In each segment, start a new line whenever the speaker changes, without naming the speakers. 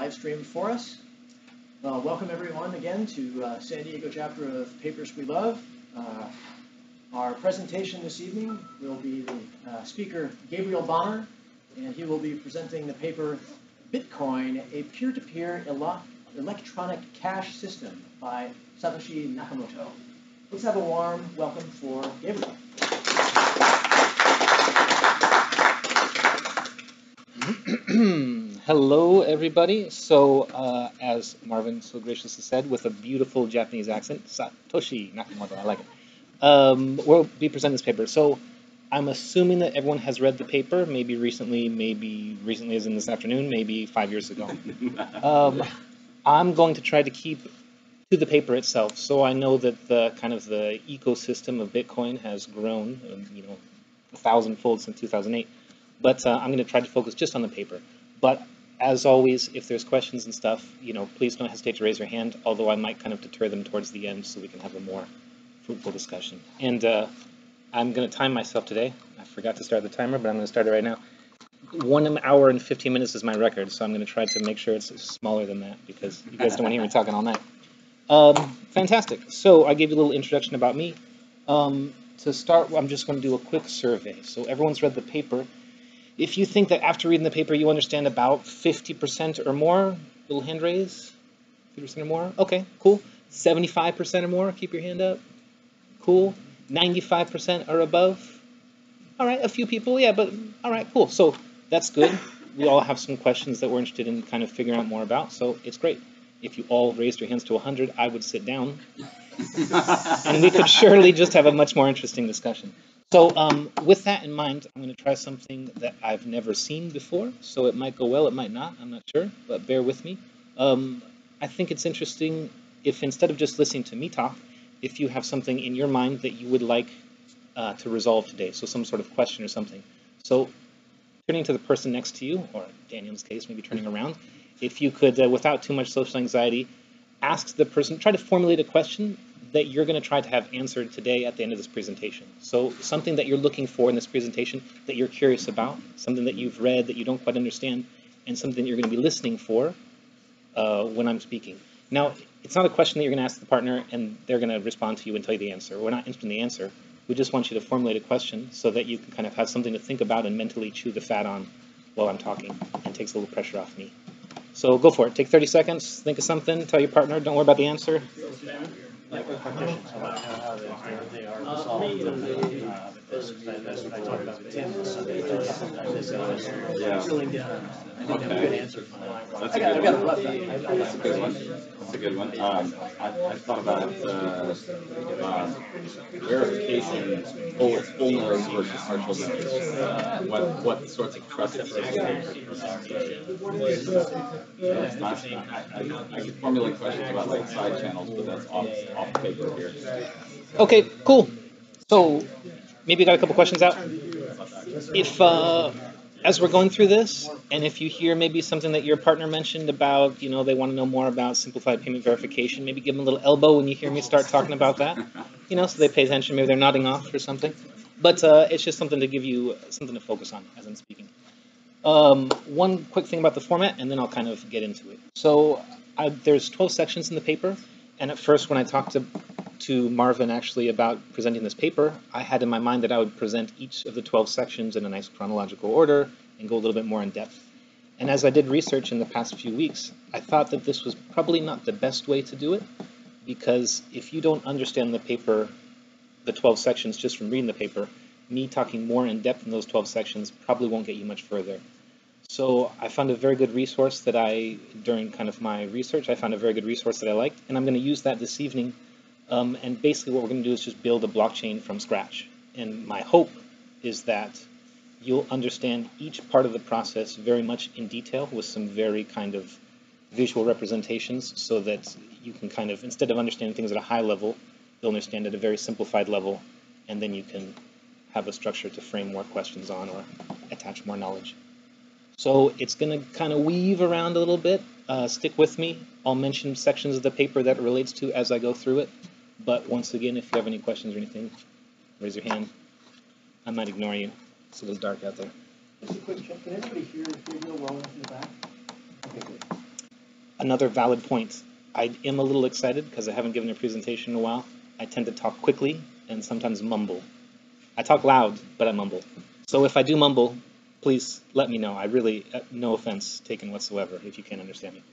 live stream for us. Welcome everyone again to San Diego chapter of Papers We Love. Our presentation this evening will be the speaker Gabriel Bonner, and he will be presenting the paper Bitcoin, a peer-to-peer electronic cash system by Satoshi Nakamoto. Let's have a warm welcome for Gabriel.
Hello, everybody. So, as Marvin so graciously said, with a beautiful Japanese accent, Satoshi Nakamoto, I like it. We'll be presenting this paper. So, I'm assuming that everyone has read the paper, maybe recently as in this afternoon, maybe 5 years ago. I'm going to try to keep to the paper itself. So I know that the ecosystem of Bitcoin has grown, 1,000-fold since 2008. But I'm going to try to focus just on the paper. But as always, if there's questions and stuff, please don't hesitate to raise your hand, although I might kind of deter them towards the end so we can have a more fruitful discussion. And I'm going to time myself today. I forgot to start the timer, but I'm going to start it right now. 1 hour and 15 minutes is my record, so I'm going to try to make sure it's smaller than that because you guys don't want to hear me talking all night. Fantastic. So I gave you a little introduction about me. To start, I'm just going to do a quick survey. So everyone's read the paper. If you think that after reading the paper you understand about 50% or more, little hand raise. 50% or more? Okay, cool. 75% or more, keep your hand up. Cool. 95% or above? All right, a few people, yeah, but all right, cool. So that's good. We all have some questions that we're interested in kind of figuring out more about, so it's great. If you all raised your hands to 100, I would sit down. And we could surely just have a much more interesting discussion. So with that in mind, I'm going to try something that I've never seen before. So it might go well, it might not, I'm not sure, but bear with me. I think it's interesting if instead of just listening to me talk, if you have something in your mind that you would like to resolve today, so some sort of question or something. So turning to the person next to you, or Daniel's case, maybe turning around, if you could, without too much social anxiety, ask the person, try to formulate a question that you're going to try to have answered today at the end of this presentation. So something that you're looking for in this presentation that you're curious about, something that you've read that you don't quite understand, and something you're going to be listening for when I'm speaking. Now, it's not a question that you're going to ask the partner and they're going to respond to you and tell you the answer. We're not interested in the answer. We just want you to formulate a question so that you can kind of have something to think about and mentally chew the fat on while I'm talking, and takes a little pressure off me. So go for it. Take 30 seconds, think of something, tell your partner, don't worry about the answer.
Like partitions about how they are solved. That's what I talked about with Tim. Drilling down. I think that's a good answer. I got a rough.
That's a good one. That's a good one. I thought about verification, full nodes versus partial nodes. What sorts of trust systems I could formulate questions about like side channels, but that's off paper here.
Okay, cool. So maybe you got a couple questions out. If as we're going through this, and if you hear maybe something that your partner mentioned about, they want to know more about simplified payment verification, maybe give them a little elbow when you hear me start talking about that, so they pay attention, maybe they're nodding off or something. But it's just something to give you something to focus on as I'm speaking. One quick thing about the format, and then I'll kind of get into it. So there's 12 sections in the paper, and at first when I talked to Marvin actually about presenting this paper, I had in my mind that I would present each of the 12 sections in a nice chronological order and go a little bit more in depth. And as I did research in the past few weeks, I thought that this was probably not the best way to do it, because if you don't understand the paper, the 12 sections just from reading the paper, me talking more in depth in those 12 sections probably won't get you much further. So I found a very good resource that during kind of my research, I found a very good resource that I liked, and I'm going to use that this evening. And basically what we're going to do is just build a blockchain from scratch. And my hope is that you'll understand each part of the process very much in detail with some very kind of visual representations so that you can kind of, instead of understanding things at a high level, you'll understand at a very simplified level, and then you can have a structure to frame more questions on or attach more knowledge. So it's going to kind of weave around a little bit. Stick with me. I'll mention sections of the paper that it relates to as I go through it. But once again, if you have any questions or anything, raise your hand. I might ignore you. It's a little dark out there.
Just a quick check. Can anybody hear Gabriel well enough in the back? Okay, good.
another valid point. I am a little excited because I haven't given a presentation in a while. I tend to talk quickly and sometimes mumble. I talk loud, but I mumble. So if I do mumble, please let me know. I really, no offense taken whatsoever if you can't understand me.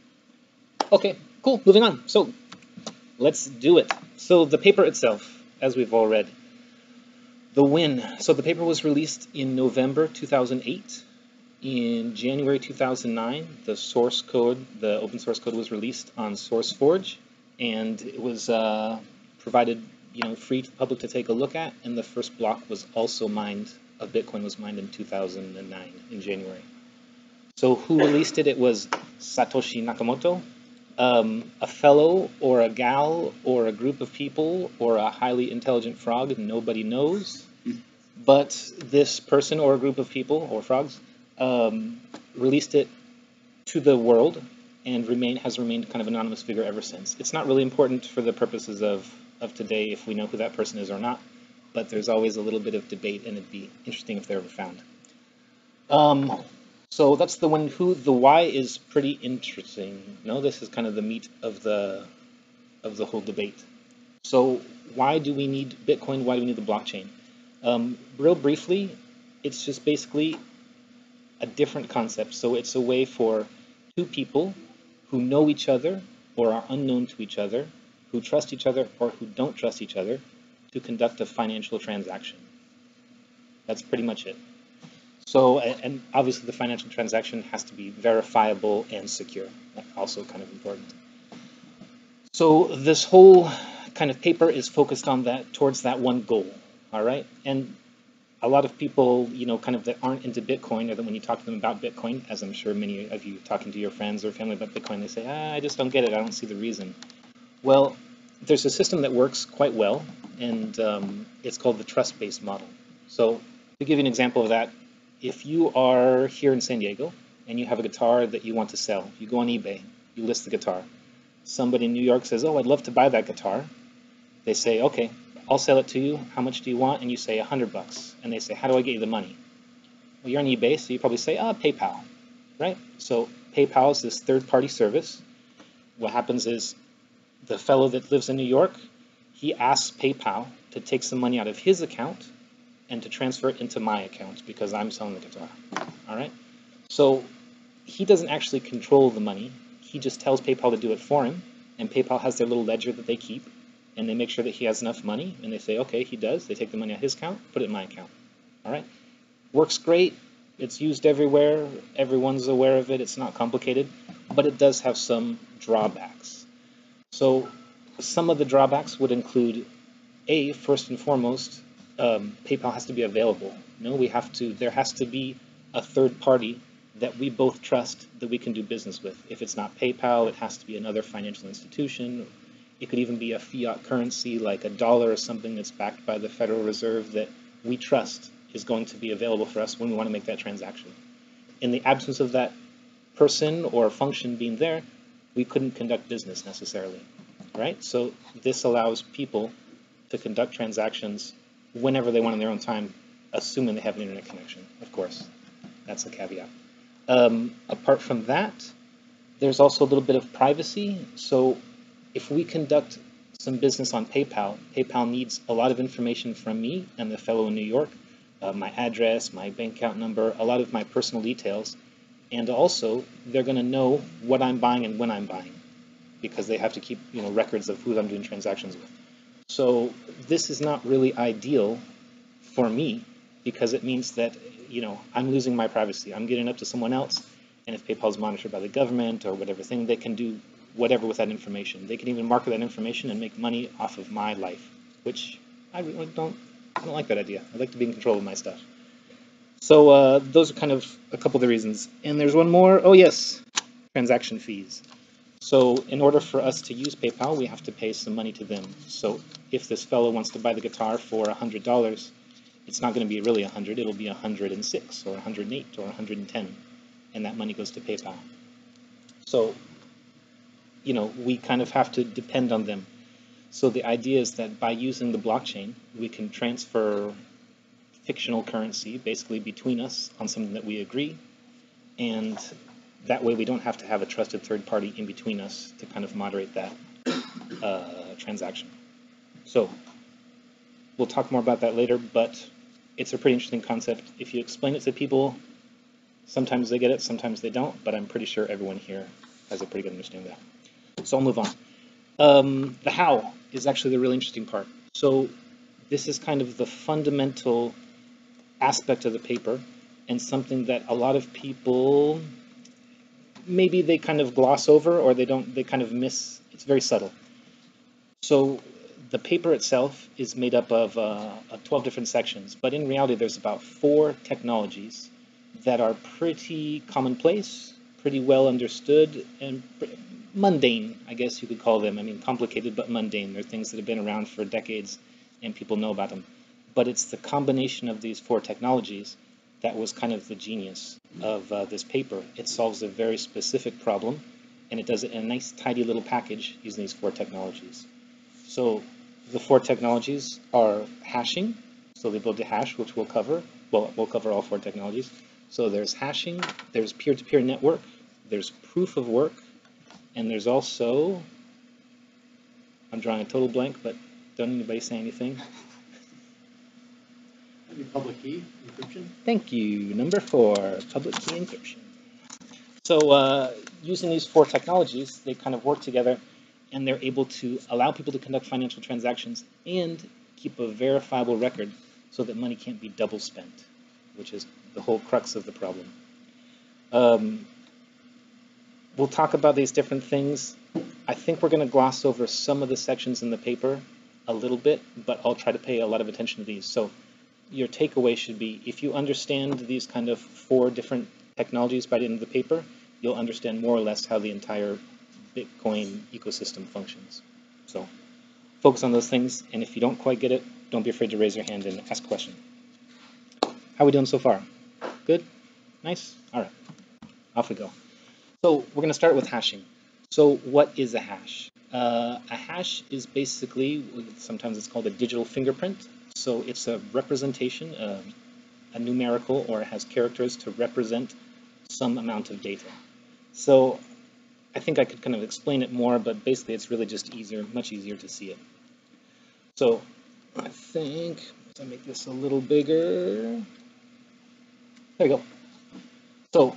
Okay, cool, moving on. So let's do it. So the paper itself, as we've all read, the win. So the paper was released in November 2008. In January 2009, the source code, the open source code, was released on SourceForge, and it was provided, free to the public to take a look at. And the first block was also mined. Of Bitcoin was mined in 2009 in January. So who released it? It was Satoshi Nakamoto, a fellow or a gal or a group of people or a highly intelligent frog. Nobody knows, but this person or a group of people or frogs released it to the world and has remained kind of an anonymous figure ever since. It's not really important for the purposes of today if we know who that person is or not, but there's always a little bit of debate, and it'd be interesting if they're ever found. So that's the one. Who. The why is pretty interesting. No, this is kind of the meat of the whole debate. So why do we need Bitcoin? Why do we need the blockchain? Real briefly, it's just basically a different concept. So it's a way for two people who know each other or are unknown to each other, who trust each other or who don't trust each other, to conduct a financial transaction. That's pretty much it. So, and obviously the financial transaction has to be verifiable and secure. That's also kind of important. So this whole kind of paper is focused on that, towards that one goal, all right? And a lot of people, kind of that aren't into Bitcoin, or that when you talk to them about Bitcoin, as I'm sure many of you talking to your friends or family about Bitcoin, they say, I just don't get it, I don't see the reason. Well, there's a system that works quite well, and it's called the trust-based model. So to give you an example of that, if you are here in San Diego and you have a guitar that you want to sell, you go on eBay, you list the guitar. Somebody in New York says, oh, I'd love to buy that guitar. They say, okay, I'll sell it to you. How much do you want? And you say $100. And they say, how do I get you the money? Well, you're on eBay, so you probably say, PayPal, right? So PayPal is this third-party service. What happens is the fellow that lives in New York, he asks PayPal to take some money out of his account and to transfer it into my account because I'm selling the guitar, all right? So he doesn't actually control the money. He just tells PayPal to do it for him, and PayPal has their little ledger that they keep, and they make sure that he has enough money, and they say, okay, he does. They take the money out of his account, put it in my account, all right? Works great. It's used everywhere. Everyone's aware of it. It's not complicated, but it does have some drawbacks. So some of the drawbacks would include, first and foremost, PayPal has to be available. There has to be a third party that we both trust that we can do business with. If it's not PayPal, it has to be another financial institution. It could even be a fiat currency like a dollar or something that's backed by the Federal Reserve that we trust is going to be available for us when we want to make that transaction. In the absence of that person or function being there, we couldn't conduct business necessarily, right? So this allows people to conduct transactions whenever they want in their own time, assuming they have an internet connection, of course. That's a caveat. Apart from that, there's also a little bit of privacy. So if we conduct some business on PayPal, PayPal needs a lot of information from me and the fellow in New York, my address, my bank account number, a lot of my personal details, and also they're going to know what I'm buying and when I'm buying, because they have to keep records of who I'm doing transactions with. So this is not really ideal for me because it means that I'm losing my privacy. I'm getting up to someone else, and if PayPal is monitored by the government or whatever thing, they can do whatever with that information. They can even market that information and make money off of my life, which I really don't like that idea. I like to be in control of my stuff. So those are kind of a couple of the reasons. And there's one more. Oh yes, transaction fees. So in order for us to use PayPal, we have to pay some money to them. So if this fellow wants to buy the guitar for $100, it's not going to be really 100. It'll be 106 or 108 or 110, and that money goes to PayPal. So we kind of have to depend on them. So the idea is that by using the blockchain, we can transfer fictional currency basically between us on something that we agree, and That way we don't have to have a trusted third party in between us to kind of moderate that transaction. So we'll talk more about that later, but it's a pretty interesting concept. If you explain it to people, sometimes they get it, sometimes they don't, but I'm pretty sure everyone here has a pretty good understanding of that. So I'll move on. The how is actually the really interesting part. So this is kind of the fundamental aspect of the paper, and something that a lot of people, maybe they kind of gloss over, or they kind of miss. It's very subtle. So the paper itself is made up of 12 different sections, but in reality there's about 4 technologies that are pretty commonplace, pretty well understood, and mundane, I guess you could call them. I mean, complicated but mundane. They're things that have been around for decades and people know about them. But it's the combination of these 4 technologies that was kind of the genius of this paper. It solves a very specific problem, and it does it in a nice, tidy little package using these 4 technologies. So the 4 technologies are hashing. So they build a hash, which we'll cover. Well, we'll cover all 4 technologies. So there's hashing, there's peer-to-peer network, there's proof of work, and there's also, I'm drawing a total blank, but don't anybody say anything.
Public key encryption.
Thank you. Number 4, public key encryption. So using these 4 technologies, they kind of work together, and they're able to allow people to conduct financial transactions and keep a verifiable record so that money can't be double spent, which is the whole crux of the problem. We'll talk about these different things. I think we're going to gloss over some of the sections in the paper a little bit, but I'll try to pay a lot of attention to these. So your takeaway should be, if you understand these kind of 4 different technologies by the end of the paper, you'll understand more or less how the entire Bitcoin ecosystem functions. So focus on those things, and if you don't quite get it, don't be afraid to raise your hand and ask a question. How are we doing so far? Good? Nice? All right. Off we go. So we're going to start with hashing. So what is a hash? A hash is basically, sometimes it's called a digital fingerprint. So it's a representation, a numerical, or it has characters to represent some amount of data. So I think I could kind of explain it more, but basically it's really just easier, much easier to see it. So I think, let's make this a little bigger. There we go. So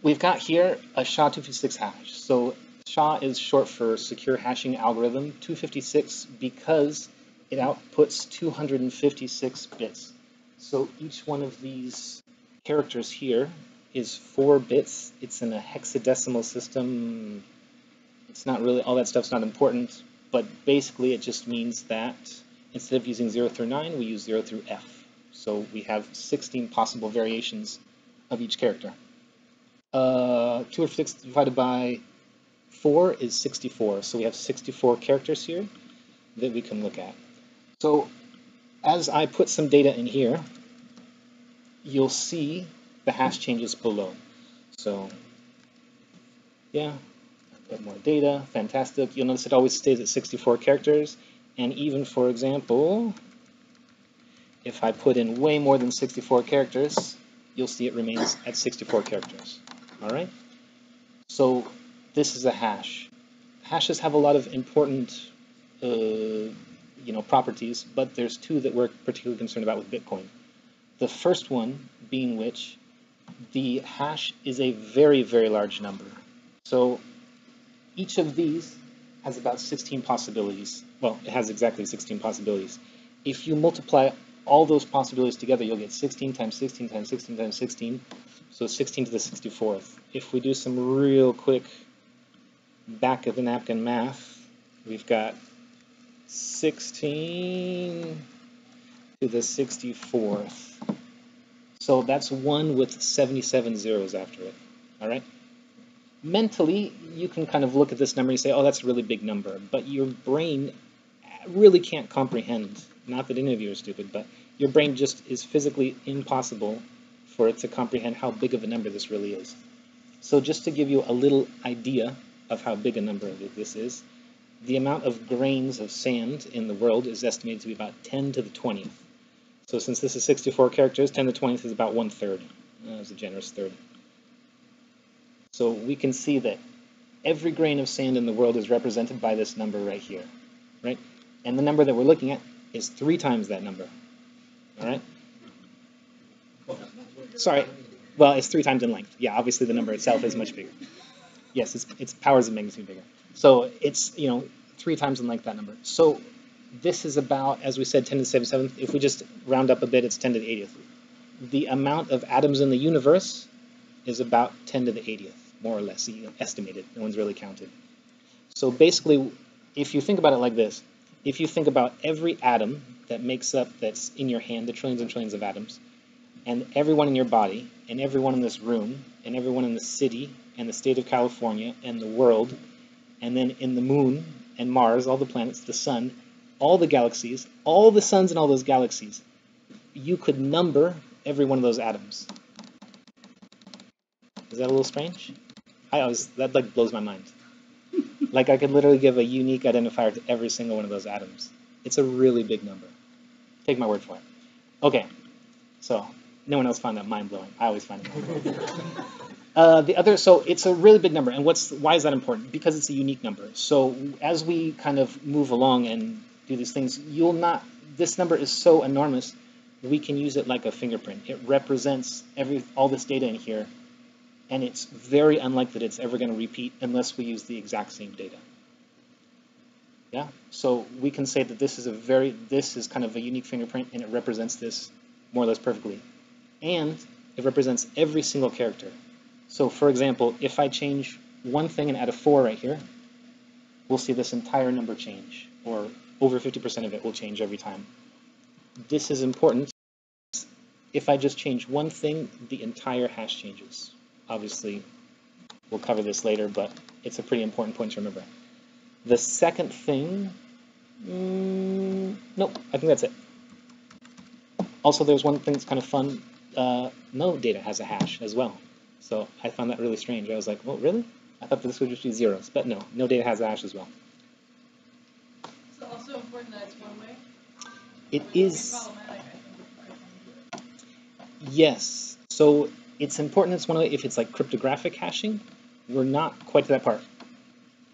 we've got here a SHA-256 hash. So SHA is short for Secure Hashing Algorithm 256 because it outputs 256 bits. So each one of these characters here is 4 bits. It's in a hexadecimal system. It's not really, all that stuff's not important, but basically it just means that instead of using 0 through 9, we use 0 through F. So we have 16 possible variations of each character. 256 divided by 4 is 64. So we have 64 characters here that we can look at. So as I put some data in here, you'll see the hash changes below. So yeah, I put more data, fantastic. You'll notice it always stays at 64 characters. And even, for example, if I put in way more than 64 characters, you'll see it remains at 64 characters. All right? So this is a hash. Hashes have a lot of important properties, but there's 2 that we're particularly concerned about with Bitcoin. The first one being which the hash is a very, very large number. So each of these has about 16 possibilities. Well, it has exactly 16 possibilities. If you multiply all those possibilities together, you'll get 16 times 16 times 16 times 16, so 16 to the 64th. If we do some real quick back of the napkin math, we've got 16 to the 64th. So that's 1 with 77 zeros after it. All right? Mentally, you can kind of look at this number and say, oh, that's a really big number. But your brain really can't comprehend. Not that any of you are stupid, but your brain just is physically impossible for it to comprehend how big of a number this really is. So just to give you a little idea of how big a number this is, the amount of grains of sand in the world is estimated to be about 10 to the 20th. So since this is 64 characters, 10 to the 20th is about 1/3. That's a generous third. So we can see that every grain of sand in the world is represented by this number right here, right? And the number that we're looking at is 3 times that number, all right? Sorry, well, it's 3 times in length. Yeah, obviously the number itself is much bigger. Yes, it's powers of magnitude bigger. So it's, 3 times in length that number. So this is about, as we said, 10 to the 77th. If we just round up a bit, it's 10 to the 80th. The amount of atoms in the universe is about 10 to the 80th, more or less, estimated. No one's really counted. So basically, if you think about it like this, if you think about every atom that makes up, that's in your hand, the trillions and trillions of atoms, and everyone in your body, and everyone in this room, and everyone in the city, and the state of California, and the world, and then in the moon, and Mars, all the planets, the sun, all the galaxies, all the suns in all those galaxies, you could number every one of those atoms. Is that a little strange? That like blows my mind. Like I could literally give a unique identifier to every single one of those atoms. It's a really big number. Take my word for it. Okay, so no one else found that mind-blowing. I always find it mind-blowing. So it's a really big number, and why is that important? Because it's a unique number. So as we kind of move along and do these things, this number is so enormous, we can use it like a fingerprint. It represents all this data in here, and it's very unlikely that it's ever going to repeat unless we use the exact same data. Yeah, so we can say that this is kind of a unique fingerprint, and it represents this more or less perfectly. And it represents every single character. So for example, if I change one thing and add a 4 right here, we'll see this entire number change, or over 50% of it will change every time. This is important. If I just change one thing, the entire hash changes. Obviously, we'll cover this later, but it's a pretty important point to remember. The second thing, nope, I think that's it. Also, there's one thing that's kind of fun. No data has a hash as well. So I found that really strange. I was like, well, really? I thought this would just be zeros. But no data has a hash as well.
It's also important that it's one way?
It is. Yes. So it's important it's one way if it's like cryptographic hashing. We're not quite to that part.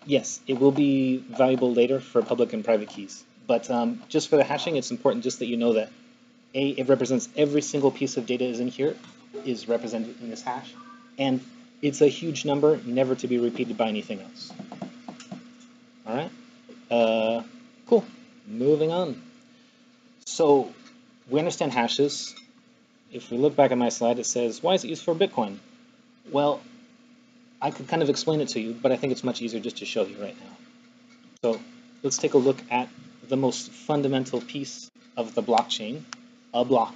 Yes, it will be valuable later for public and private keys. But just for the hashing, it's important just that you know that it represents every single piece of data is represented in this hash. And it's a huge number, never to be repeated by anything else. All right? Cool. Moving on. So we understand hashes. If we look back at my slide, it says, why is it used for Bitcoin? Well, I could kind of explain it to you, but I think it's much easier just to show you right now. So let's take a look at the most fundamental piece of the blockchain, a block.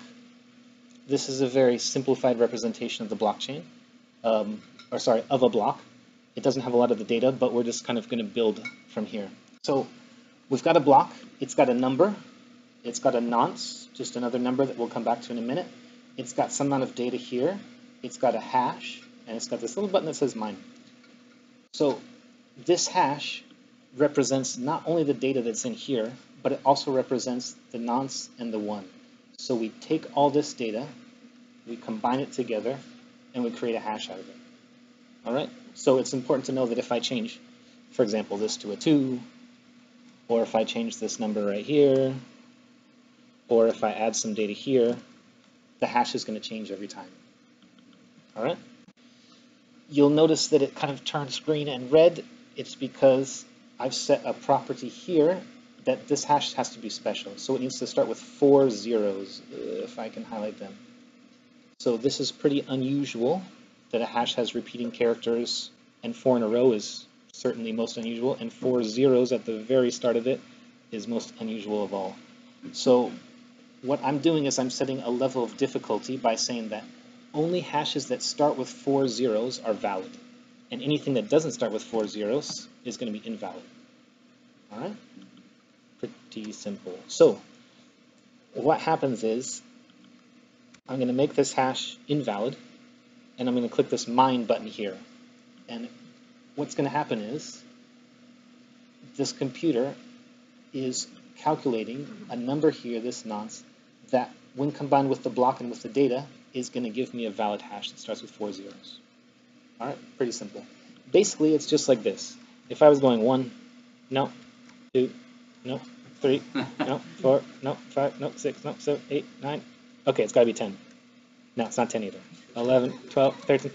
This is a very simplified representation of the blockchain, of a block. It doesn't have a lot of the data, but we're just kind of going to build from here. So we've got a block. It's got a number. It's got a nonce, just another number that we'll come back to in a minute. It's got some amount of data here. It's got a hash, and it's got this little button that says mine. So this hash represents not only the data that's in here, but it also represents the nonce and the 1. So we take all this data, we combine it together, and we create a hash out of it. All right? So it's important to know that if I change, for example, this to a 2, or if I change this number right here, or if I add some data here, the hash is going to change every time. All right? You'll notice that it kind of turns green and red. It's because I've set a property here that this hash has to be special. So it needs to start with 4 zeros, if I can highlight them. So this is pretty unusual that a hash has repeating characters, and 4 in a row is certainly most unusual, and 4 zeros at the very start of it is most unusual of all. So what I'm doing is I'm setting a level of difficulty by saying that only hashes that start with 4 zeros are valid, and anything that doesn't start with 4 zeros is going to be invalid. All right? Pretty simple. So what happens is I'm going to make this hash invalid, and I'm going to click this mine button here. And what's going to happen is this computer is calculating a number here, this nonce, that when combined with the block and with the data is going to give me a valid hash that starts with 4 zeros. All right, pretty simple. Basically, it's just like this. If I was going 1, no, 2, no, 3, no, 4, no, 5, no, 6, no, 7, 8, 9. Okay, it's got to be 10. No, it's not 10 either. 11, 12, 13.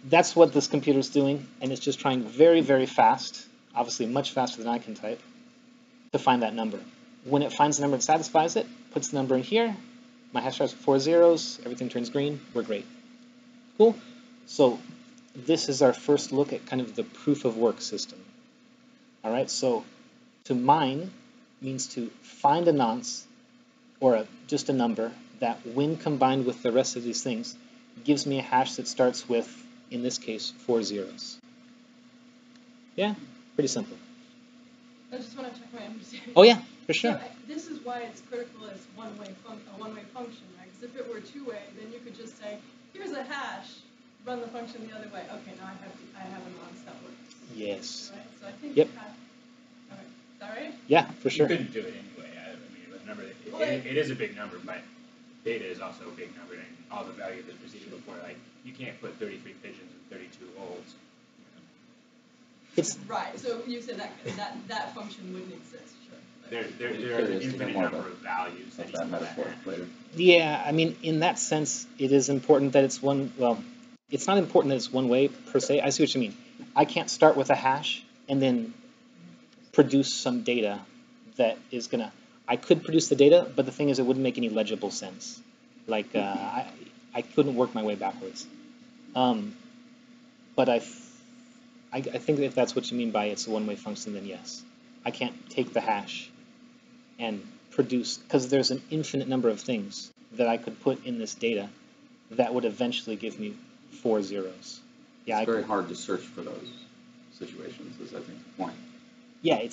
That's what this computer's doing, and it's just trying very, very fast, obviously much faster than I can type, to find that number. When it finds the number that satisfies it, puts the number in here, my hash starts with 4 zeros, everything turns green, we're great. Cool? So this is our first look at kind of the proof of work system. All right, so to mine means to find a nonce, or just a number, that when combined with the rest of these things, gives me a hash that starts with, in this case, 4 zeros. Yeah, pretty simple.
I just want to check my understanding.
Oh yeah, for sure.
So this is why it's critical as a one-way function, right? Because if it were two-way, then you could just say, here's a hash, run the function the other way. Okay, now I have a nonce that works.
Yes.
Right? So I think
Yep.
you have. All right. Is that right?
Yeah, for sure.
You couldn't do it anyway. I mean, remember, it is a big number, but data is also a big number, and all the value that preceded before, like, you can't put 33 pigeons and 32 olds.
It's
Right. So you said that function wouldn't exist. Sure. But
There are an
Curious to hear
infinite
more
number
about
of values that you
that
can
metaphor
add.
later.
Yeah, I mean, in that sense, it is important that it's one, well, it's not important that it's one way per se. I see what you mean. I can't start with a hash and then produce some data that is gonna, I could produce the data, but the thing is it wouldn't make any legible sense. Like, I couldn't work my way backwards. But I think that if that's what you mean by it's a one-way function, then yes. I can't take the hash and produce, because there's an infinite number of things that I could put in this data that would eventually give me 4 zeros. Yeah,
It's very hard to search for those situations, is I think the point.
Yeah,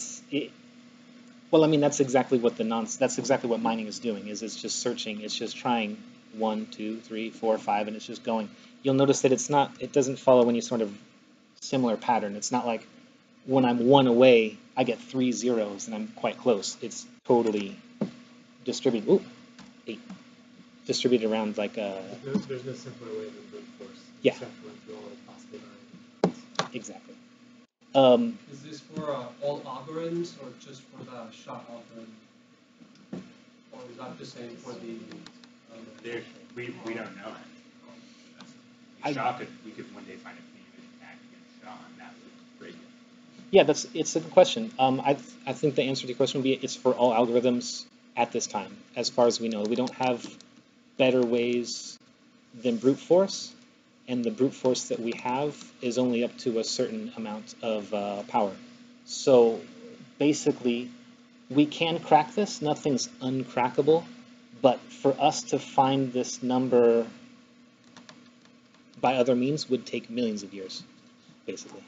well, I mean, that's exactly what that's exactly what mining is doing, is it's just searching, it's just trying 1, 2, 3, 4, 5, and it's just going. You'll notice that it doesn't follow any sort of similar pattern. It's not like when I'm 1 away, I get 3 zeros and I'm quite close. It's totally distributed. Ooh, 8. Distributed around like a.
There's no simpler way than brute force.
Yeah.
You just have to run through all the possible variables.
Exactly.
Is this for all algorithms or just for the SHA algorithm? Or is that the same for the...
We don't know it. We could one day find a theme and act against Shaw, and that would break it.
Yeah, it's a good question. I think the answer to your question would be it's for all algorithms at this time, as far as we know. We don't have better ways than brute force, and the brute force that we have is only up to a certain amount of power. So basically, we can crack this. Nothing's uncrackable, but for us to find this number by other means would take millions of years, basically.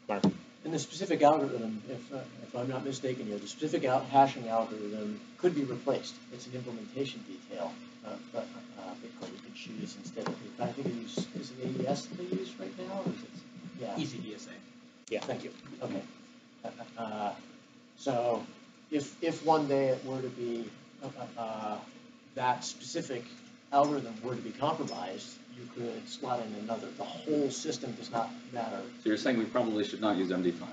Mark.
And the specific algorithm, if I'm not mistaken here, the specific hashing algorithm could be replaced. It's an implementation detail of Bitcoin you could choose instead of, I think they use, is it AES that they use right now? Or is it, yeah.
ECDSA.
Yeah.
Thank you. Okay. So if one day it were to be, that specific algorithm were to be compromised, you could slot in another. The whole system does not matter.
So you're saying we probably should not use MD5?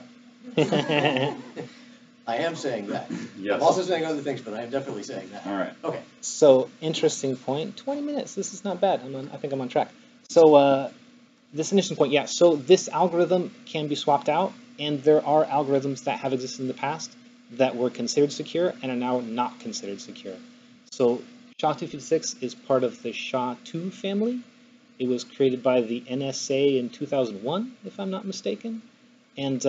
I am saying that.
Yes.
I'm also saying other things, but I am definitely saying that.
All right.
Okay.
So, interesting point. 20 minutes. This is not bad. I think I'm on track. So, this is an interesting point. Yeah, so this algorithm can be swapped out, and there are algorithms that have existed in the past that were considered secure and are now not considered secure. So, SHA-256 is part of the SHA-2 family. It was created by the NSA in 2001, if I'm not mistaken. And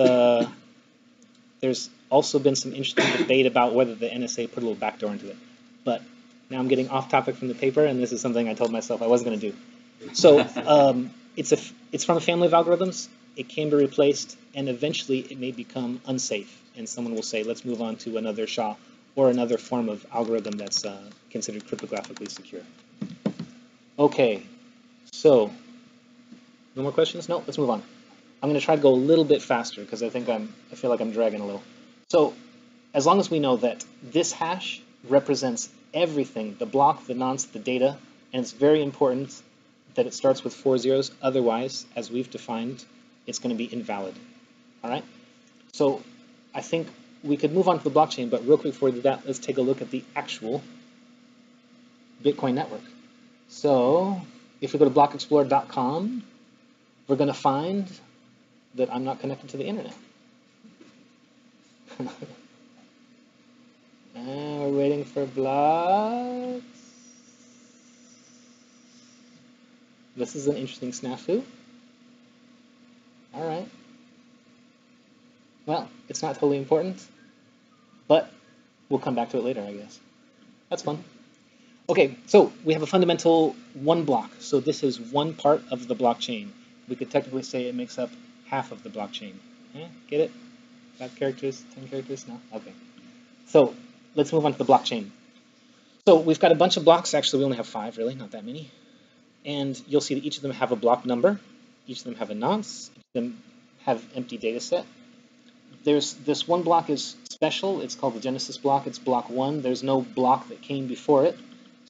there's also been some interesting debate about whether the NSA put a little backdoor into it. But now I'm getting off topic from the paper, and this is something I told myself I wasn't going to do. So it's from a family of algorithms. It can be replaced, and eventually it may become unsafe. And someone will say, let's move on to another SHA or another form of algorithm that's considered cryptographically secure. Okay. So, no more questions? No, let's move on. I'm going to try to go a little bit faster because I feel like I'm dragging a little. So, as long as we know that this hash represents everything, the block, the nonce, the data, and it's very important that it starts with 4 zeros. Otherwise, as we've defined, it's going to be invalid. All right? So I think we could move on to the blockchain, but real quick before we do that, let's take a look at the actual Bitcoin network. So if we go to blockexplorer.com, we're going to find that I'm not connected to the internet. And we're waiting for blocks. This is an interesting snafu. All right. Well, it's not totally important, but we'll come back to it later, I guess. That's fun. Okay, so we have a fundamental one block. So this is one part of the blockchain. We could technically say it makes up half of the blockchain. Get it? 5 characters, 10 characters? No? Okay. So let's move on to the blockchain. So we've got a bunch of blocks. Actually, we only have 5, really, not that many. And you'll see that each of them have a block number. Each of them have a nonce. Each of them have empty data set. There's this one block is special. It's called the Genesis block. It's block 1. There's no block that came before it,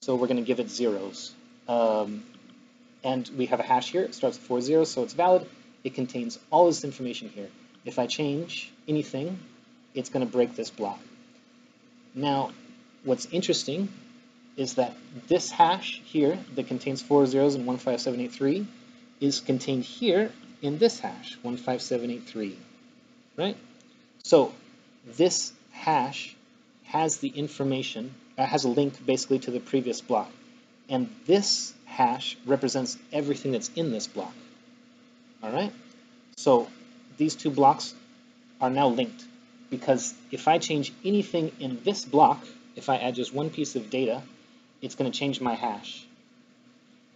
so we're going to give it zeros. And we have a hash here. It starts with 4 zeros, so it's valid. It contains all this information here. If I change anything, it's going to break this block. Now, what's interesting is that this hash here that contains 4 zeros and 15783 is contained here in this hash, 15783, right? So this hash has the information, has a link basically to the previous block. And this hash represents everything that's in this block. All right? So these two blocks are now linked, because if I change anything in this block, if I add just one piece of data, it's going to change my hash.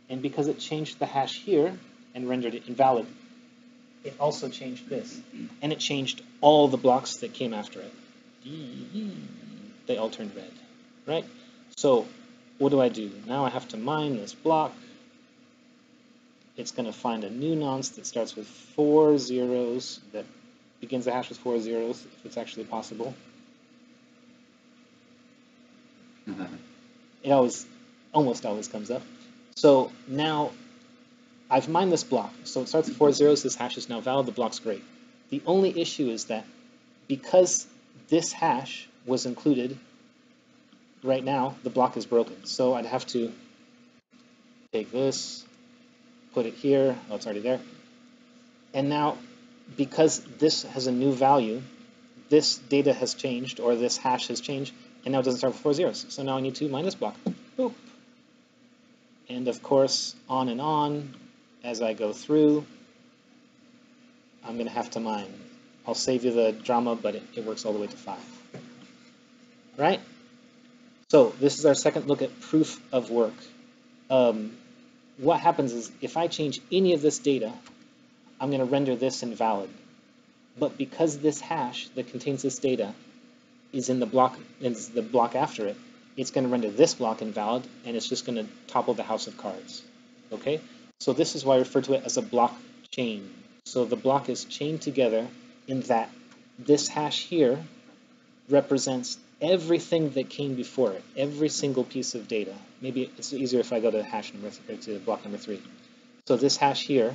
And because it changed the hash here and rendered it invalid, it also changed this. And it changed all the blocks that came after it. They all turned red, right? So what do? Now I have to mine this block. It's going to find a new nonce that starts with 4 zeros, that begins the hash with 4 zeros, if it's actually possible. It almost always comes up. So now I've mined this block. So it starts with 4 zeros. This hash is now valid. The block's great. The only issue is that because this hash was included, right now the block is broken. So I'd have to take this, put it here. Oh, it's already there. And now, because this has a new value, this data has changed, or this hash has changed, and now it doesn't start with 4 zeros. So now I need to mine this block. Boop. And of course, on and on, as I go through, I'm going to have to mine. I'll save you the drama, but it works all the way to 5. Right? So this is our second look at proof of work. What happens is, if I change any of this data, I'm going to render this invalid. But because this hash that contains this data is in the block after it, it's going to render this block invalid, and it's just going to topple the house of cards. Okay? So this is why I refer to it as a blockchain. So the block is chained together in that this hash here represents everything that came before it, every single piece of data. Maybe it's easier if I go to hash number, or to block number 3. So this hash here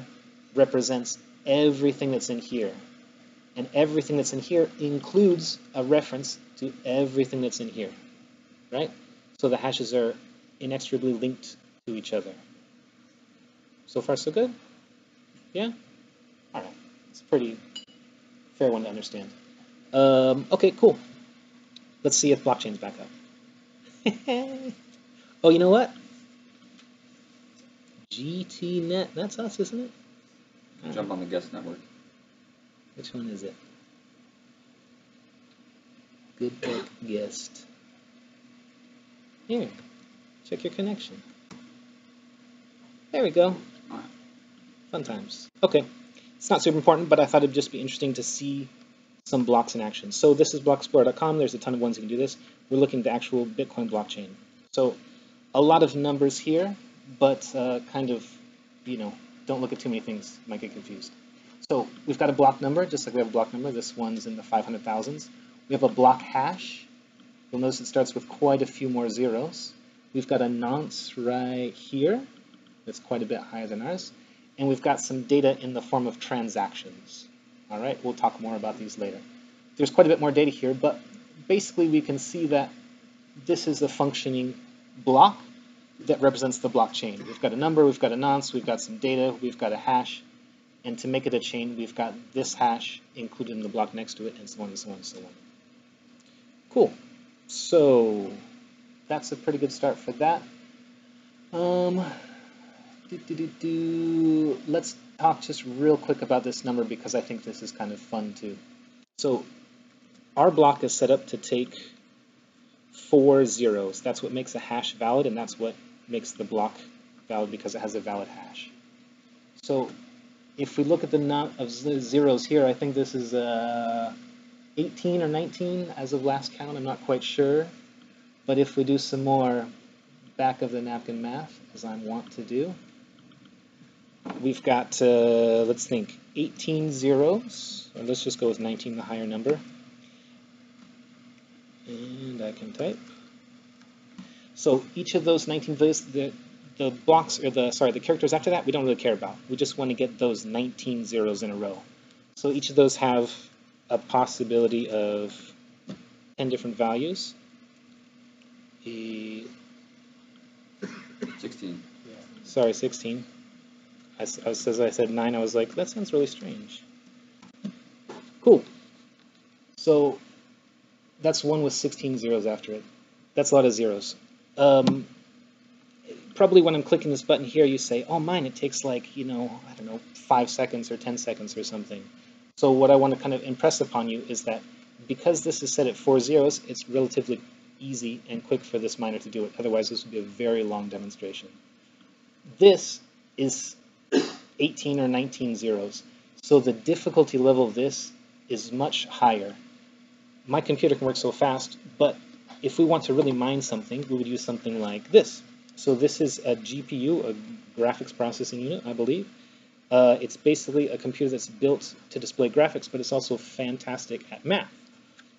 represents everything that's in here. And everything that's in here includes a reference to everything that's in here. Right? So the hashes are inextricably linked to each other. So far, so good? Yeah? All right. It's a pretty fair one to understand. Okay, cool. Let's see if blockchain's back up. Oh, you know what? GTNet. That's us, isn't it?
Jump on the guest network.
Which one is it? Good luck guest. Here, check your connection. There we go. Fun times. Okay, it's not super important, but I thought it'd just be interesting to see some blocks in action. So this is blockexplorer.com. There's a ton of ones you can do this. We're looking at the actual Bitcoin blockchain. So a lot of numbers here, but kind of, don't look at too many things. You might get confused. So we've got a block number, just like we have a block number. This one's in the 500,000s. We have a block hash. You'll notice it starts with quite a few more zeros. We've got a nonce right here. that's quite a bit higher than ours. And we've got some data in the form of transactions. All right, we'll talk more about these later. There's quite a bit more data here, but basically we can see that this is a functioning block that represents the blockchain. We've got a number, we've got a nonce, we've got some data, we've got a hash, and to make it a chain, we've got this hash included in the block next to it, and so on and so on and so on. Cool. So that's a pretty good start for that. Let's talk just real quick about this number because I think this is kind of fun too. So our block is set up to take 4 zeros. That's what makes a hash valid, and that's what makes the block valid because it has a valid hash. So if we look at the amount of zeros here, I think this is 18 or 19 as of last count. I'm not quite sure. But if we do some more back of the napkin math, as I want to do, we've got, let's think, 18 zeros. Or let's just go with 19, the higher number. And I can type. So each of those 19 values, the blocks, or the characters after that, we don't really care about. We just want to get those 19 zeros in a row. So each of those have a possibility of 10 different values.
16.
Sorry, 16. As I said 9, I was like, that sounds really strange. Cool. So that's one with 16 zeros after it. That's a lot of zeros. Probably when I'm clicking this button here, you say, oh, mine, it takes like, I don't know, 5 seconds or 10 seconds or something. So what I want to kind of impress upon you is that because this is set at 4 zeros, it's relatively easy and quick for this miner to do it. Otherwise, this would be a very long demonstration. This is 18 or 19 zeros. So the difficulty level of this is much higher. My computer can work so fast, but if we want to really mine something, we would use something like this. So this is a GPU, a graphics processing unit, I believe. It's basically a computer that's built to display graphics, but it's also fantastic at math.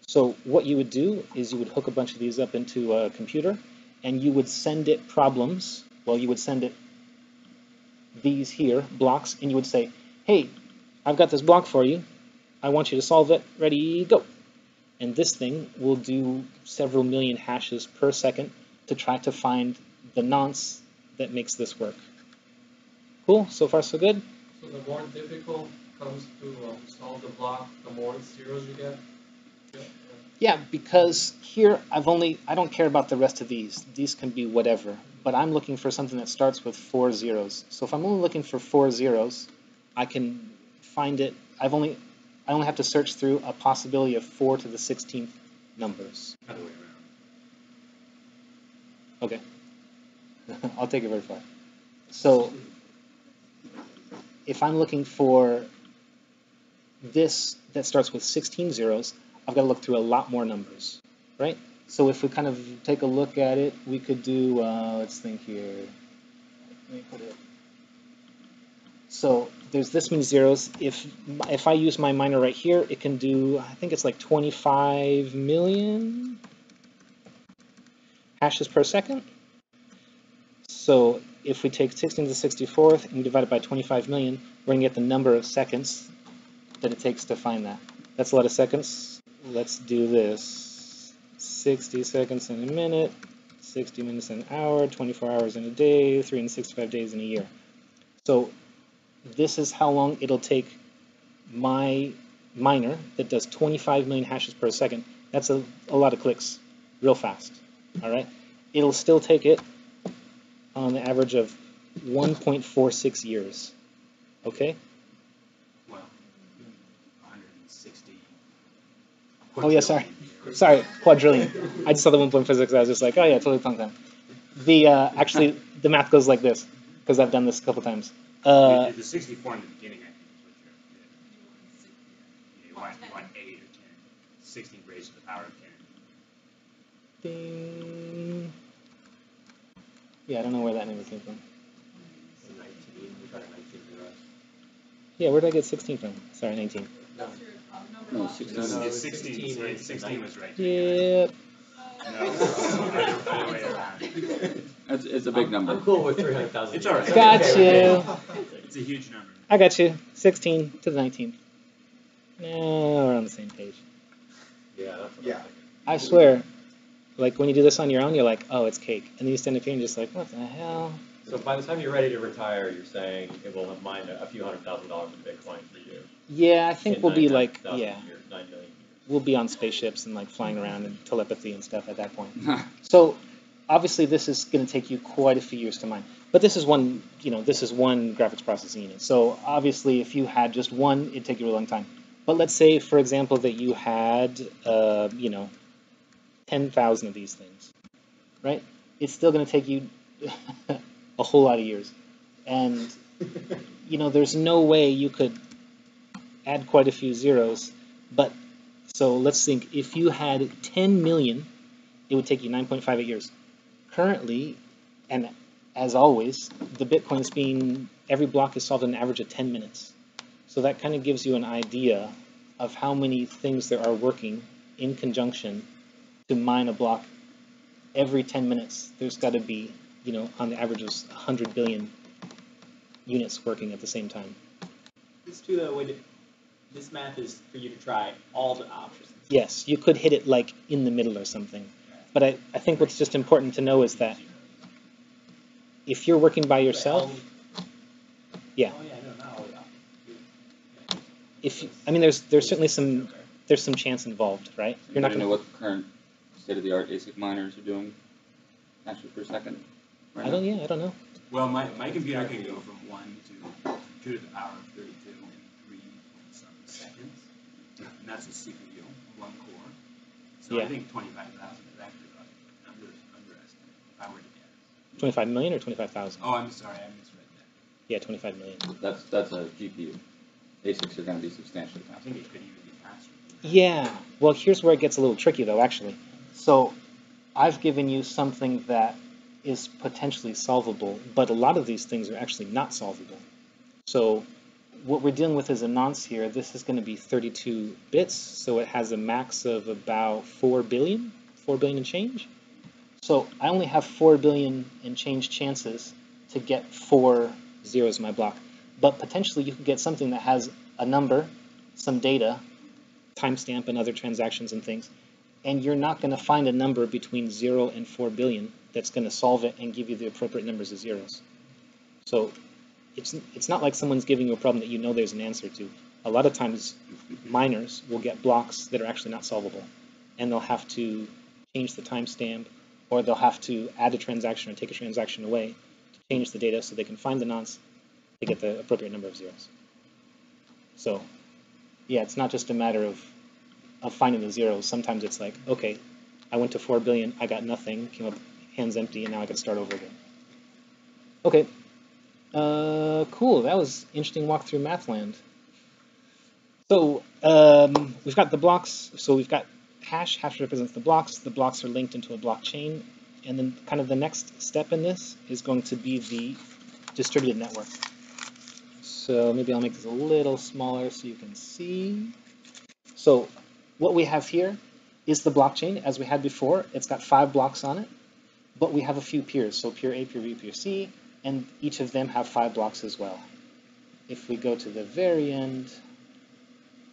So what you would do is you would hook a bunch of these up into a computer, and you would send it problems. Well, you would send it these here, blocks, and you would say, hey, I've got this block for you. I want you to solve it. Ready, go. And this thing will do several million hashes per second to try to find the nonce that makes this work. Cool? So far, so good?
So the more difficult comes to solve the block, the more zeros you get?
Yeah, because here I don't care about the rest of these. These can be whatever. But I'm looking for something that starts with 4 zeros. So if I'm only looking for 4 zeros, I can find it. I only have to search through a possibility of 4 to the 16th numbers.
Other way around.
Okay. I'll take it very far. So if I'm looking for this that starts with 16 zeros, I've got to look through a lot more numbers, right? So if we kind of take a look at it, we could do, let's think here. Let me put it. So there's this many zeros. If I use my miner right here, it can do, I think it's like 25 million hashes per second. So if we take 16 to the 64th and we divide it by 25 million, we're going to get the number of seconds that it takes to find that. That's a lot of seconds. Let's do this. 60 seconds in a minute, 60 minutes in an hour, 24 hours in a day, 365 days in a year. So this is how long it'll take my miner that does 25 million hashes per second. That's a lot of clicks real fast. All right. It'll still take it on the average of 1.46 years. Okay?
Well, 160.
Oh, yeah, sorry. Sorry, quadrillion. I just saw the 1.46. I was just like, oh, yeah, totally tongue time. Actually, the math goes like this, because I've done this a couple times.
The 64 in the beginning, I think, is what you want 8 or 10. 16 raised to the power of 10.
Ding. Yeah, I don't know where that number came from.
19, we got 19 for us.
Yeah, where did I get 16 from? Sorry, 19.
That's your number.
No,
block.
16.
No,
It's
it's
16.
16
16 was right.
Yep.
No, other way around.
I It's a big number.
I'm cool with 300,000.
It's all right.
Got
Okay.
you.
It's a huge number.
I got you. 16 to the 19th. No, we're on the same page.
Yeah, that's what
Yeah.
I'm thinking.
I swear, like when you do this on your own, you're like, oh, it's cake. And then you stand up here and you're just like, what the hell?
So by the time you're ready to retire, you're saying it will have mined a few $100,000 in Bitcoin for you.
Yeah, I think
in
we'll be
9,000
like, yeah,
years, 9 million
we'll be on spaceships and like flying around and telepathy and stuff at that point. So obviously this is going to take you quite a few years to mine. But this is one, this is one graphics processing unit. So obviously if you had just one, it'd take you a long time. But let's say, for example, that you had, 10,000 of these things, right? It's still going to take you a whole lot of years. And, there's no way you could add quite a few zeros. But so let's think, if you had 10 million, it would take you 9.58 years. Currently, and as always, the Bitcoin is every block is solved in an average of 10 minutes. So that kind of gives you an idea of how many things there are working in conjunction to mine a block every 10 minutes. There's got to be, on the average of 100 billion units working at the same time.
This too, though, this math is for you to try all the options.
Yes, you could hit it like in the middle or something. But I think what's just important to know is that if you're working by yourself, yeah.
Oh yeah, no, not all the
There's certainly some chance involved, right?
You're not going to know what the current state-of-the-art ASIC miners are doing hashes per second. Right
I don't know.
Well, my computer can go from 1 to 2 to the power of 32 in 3 seconds. And that's a CPU, one core. So
Yeah.
I think 25,000 is actually about underestimated if I were to guess.
25 million or 25,000?
Oh, I'm sorry, I misread that.
Yeah, 25 million.
That's a GPU. ASICs are going to be substantially
I
faster.
think it could even be faster.
Yeah. Well, here's where it gets a little tricky, though, actually. So I've given you something that is potentially solvable, but a lot of these things are actually not solvable. So what we're dealing with is a nonce here. This is going to be 32 bits, so it has a max of about 4 billion and change. So I only have 4 billion and change chances to get 4 zeros in my block. But potentially you could get something that has a number, some data, timestamp and other transactions and things, and you're not going to find a number between 0 and 4 billion that's going to solve it and give you the appropriate numbers of zeros. So it's not like someone's giving you a problem that you know there's an answer to. A lot of times miners will get blocks that are actually not solvable, and they'll have to change the timestamp, or they'll have to add a transaction or take a transaction away to change the data so they can find the nonce to get the appropriate number of zeros. So yeah, it's not just a matter of finding the zeros. Sometimes it's like, okay, I went to 4 billion, I got nothing, came up hands empty, and now I can start over again. Okay, cool. That was interesting walk through Mathland. So we've got the blocks. So we've got hash. Hash represents the blocks. The blocks are linked into a blockchain. And then kind of the next step in this is going to be the distributed network. So maybe I'll make this a little smaller so you can see. So what we have here is the blockchain as we had before. It's got 5 blocks on it, but we have a few peers. So peer A, peer B, peer C, and each of them have 5 blocks as well. If we go to the very end,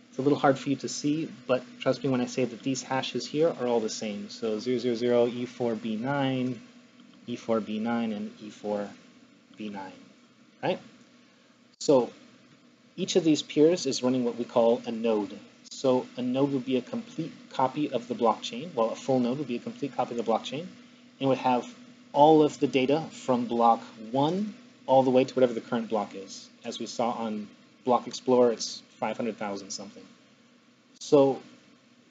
it's a little hard for you to see, but trust me when I say that these hashes here are all the same. So 000, E4B9, E4B9, and E4B9, right? So each of these peers is running what we call a node. So a node would be a complete copy of the blockchain. Well, a full node would be a complete copy of the blockchain, and would have all of the data from block 1 all the way to whatever the current block is. As we saw on Block Explorer, it's 500,000 something. So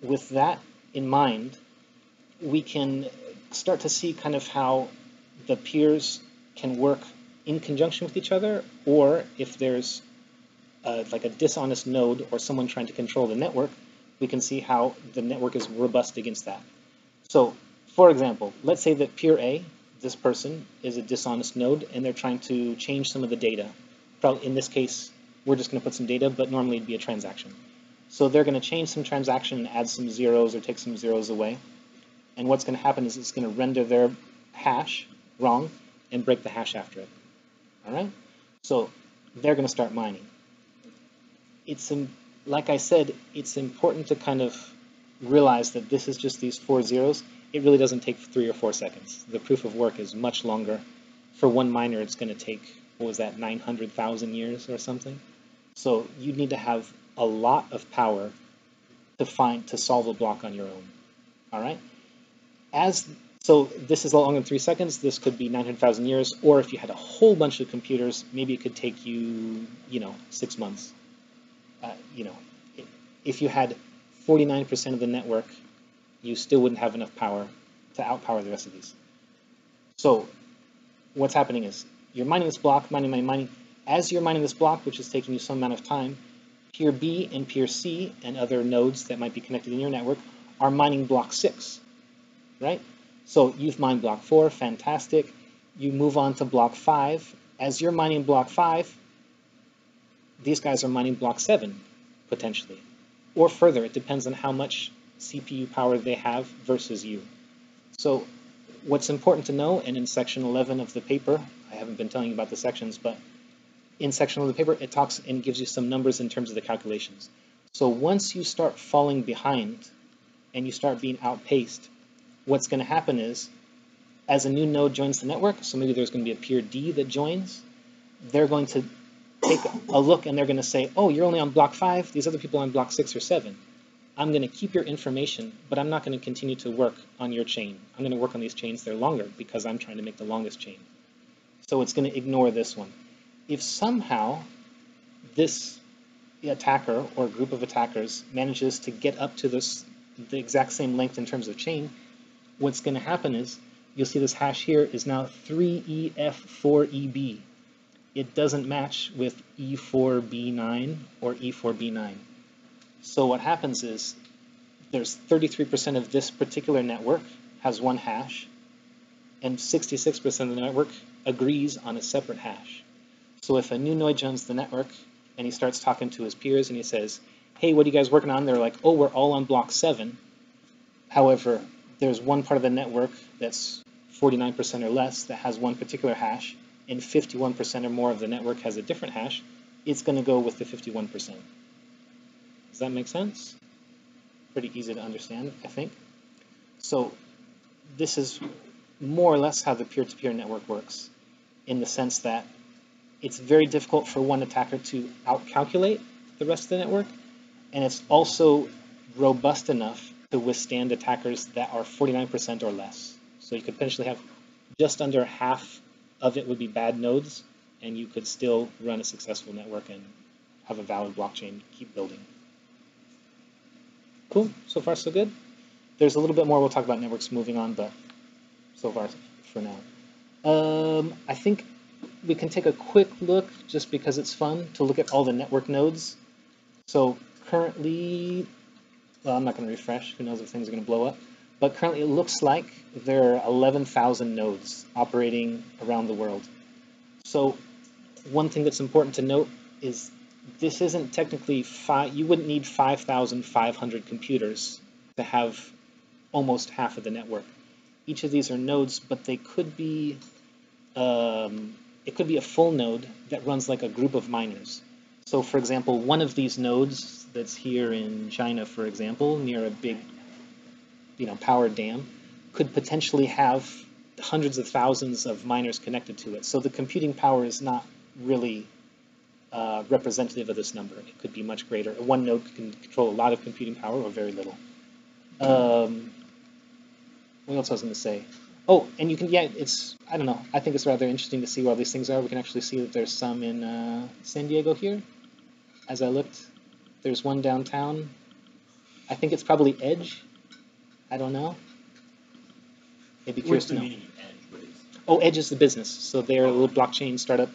with that in mind, we can start to see kind of how the peers can work in conjunction with each other, or if there's like a dishonest node or someone trying to control the network, we can see how the network is robust against that. So, for example, let's say that peer A, this person, is a dishonest node, and they're trying to change some of the data. Probably in this case, we're just going to put some data, but normally it'd be a transaction. So they're going to change some transaction and add some zeros or take some zeros away. And what's going to happen is it's going to render their hash wrong and break the hash after it. All right? So they're going to start mining. Like I said, it's important to kind of realize that this is just these 4 zeros. It really doesn't take 3 or 4 seconds. The proof of work is much longer. For one miner, it's going to take, what was that, 900,000 years or something? So you need to have a lot of power to solve a block on your own. All right? So this is longer than 3 seconds. This could be 900,000 years. Or if you had a whole bunch of computers, maybe it could take you, 6 months. If you had 49% of the network, you still wouldn't have enough power to outpower the rest of these. So what's happening is you're mining this block, mining. As you're mining this block, which is taking you some amount of time, peer B and peer C and other nodes that might be connected in your network are mining block 6, right? So you've mined block 4, fantastic. You move on to block 5. As you're mining block 5, these guys are mining block 7, potentially. Or further, it depends on how much CPU power they have versus you. So what's important to know, and in section 11 of the paper, I haven't been telling you about the sections, but in section 11 of the paper, it talks and gives you some numbers in terms of the calculations. So once you start falling behind and you start being outpaced, what's going to happen is, as a new node joins the network, so maybe there's going to be a peer D that joins, they're going to take a look and they're going to say, oh, you're only on block 5, these other people are on block 6 or 7. I'm going to keep your information, but I'm not going to continue to work on your chain. I'm going to work on these chains that are longer because I'm trying to make the longest chain. So it's going to ignore this one. If somehow this attacker or group of attackers manages to get up to the exact same length in terms of chain, what's going to happen is you'll see this hash here is now 3EF4EB. It doesn't match with E4B9 or E4B9. So what happens is there's 33% of this particular network has one hash, and 66% of the network agrees on a separate hash. So if a new node joins the network and he starts talking to his peers and he says, hey, what are you guys working on? They're like, oh, we're all on block 7. However, there's one part of the network that's 49% or less that has one particular hash, and 51% or more of the network has a different hash. It's going to go with the 51%. Does that make sense? Pretty easy to understand, I think. So this is more or less how the peer-to-peer network works, in the sense that it's very difficult for one attacker to outcalculate the rest of the network, and it's also robust enough to withstand attackers that are 49% or less. So you could potentially have just under half of it would be bad nodes, and you could still run a successful network and have a valid blockchain, keep building. Cool, so far so good. There's a little bit more we'll talk about networks moving on, but so far for now. I think we can take a quick look, just because it's fun, to look at all the network nodes. So currently, well, I'm not going to refresh, who knows if things are going to blow up, but currently it looks like there are 11,000 nodes operating around the world. So one thing that's important to note is this isn't technically, you wouldn't need 5,500 computers to have almost half of the network. Each of these are nodes, but they could be, it could be a full node that runs like a group of miners. So for example, one of these nodes that's here in China, for example, near a big, power dam, could potentially have hundreds of thousands of miners connected to it. So the computing power is not really representative of this number. It could be much greater. One node can control a lot of computing power or very little. What else I was going to say? Oh, and you can, I don't know. I think it's rather interesting to see where all these things are. We can actually see that there's some in San Diego here. As I looked, there's one downtown. I think it's probably Edge. I don't know. I'd be curious to know. Oh, Edge is the business. So they're a little blockchain startup.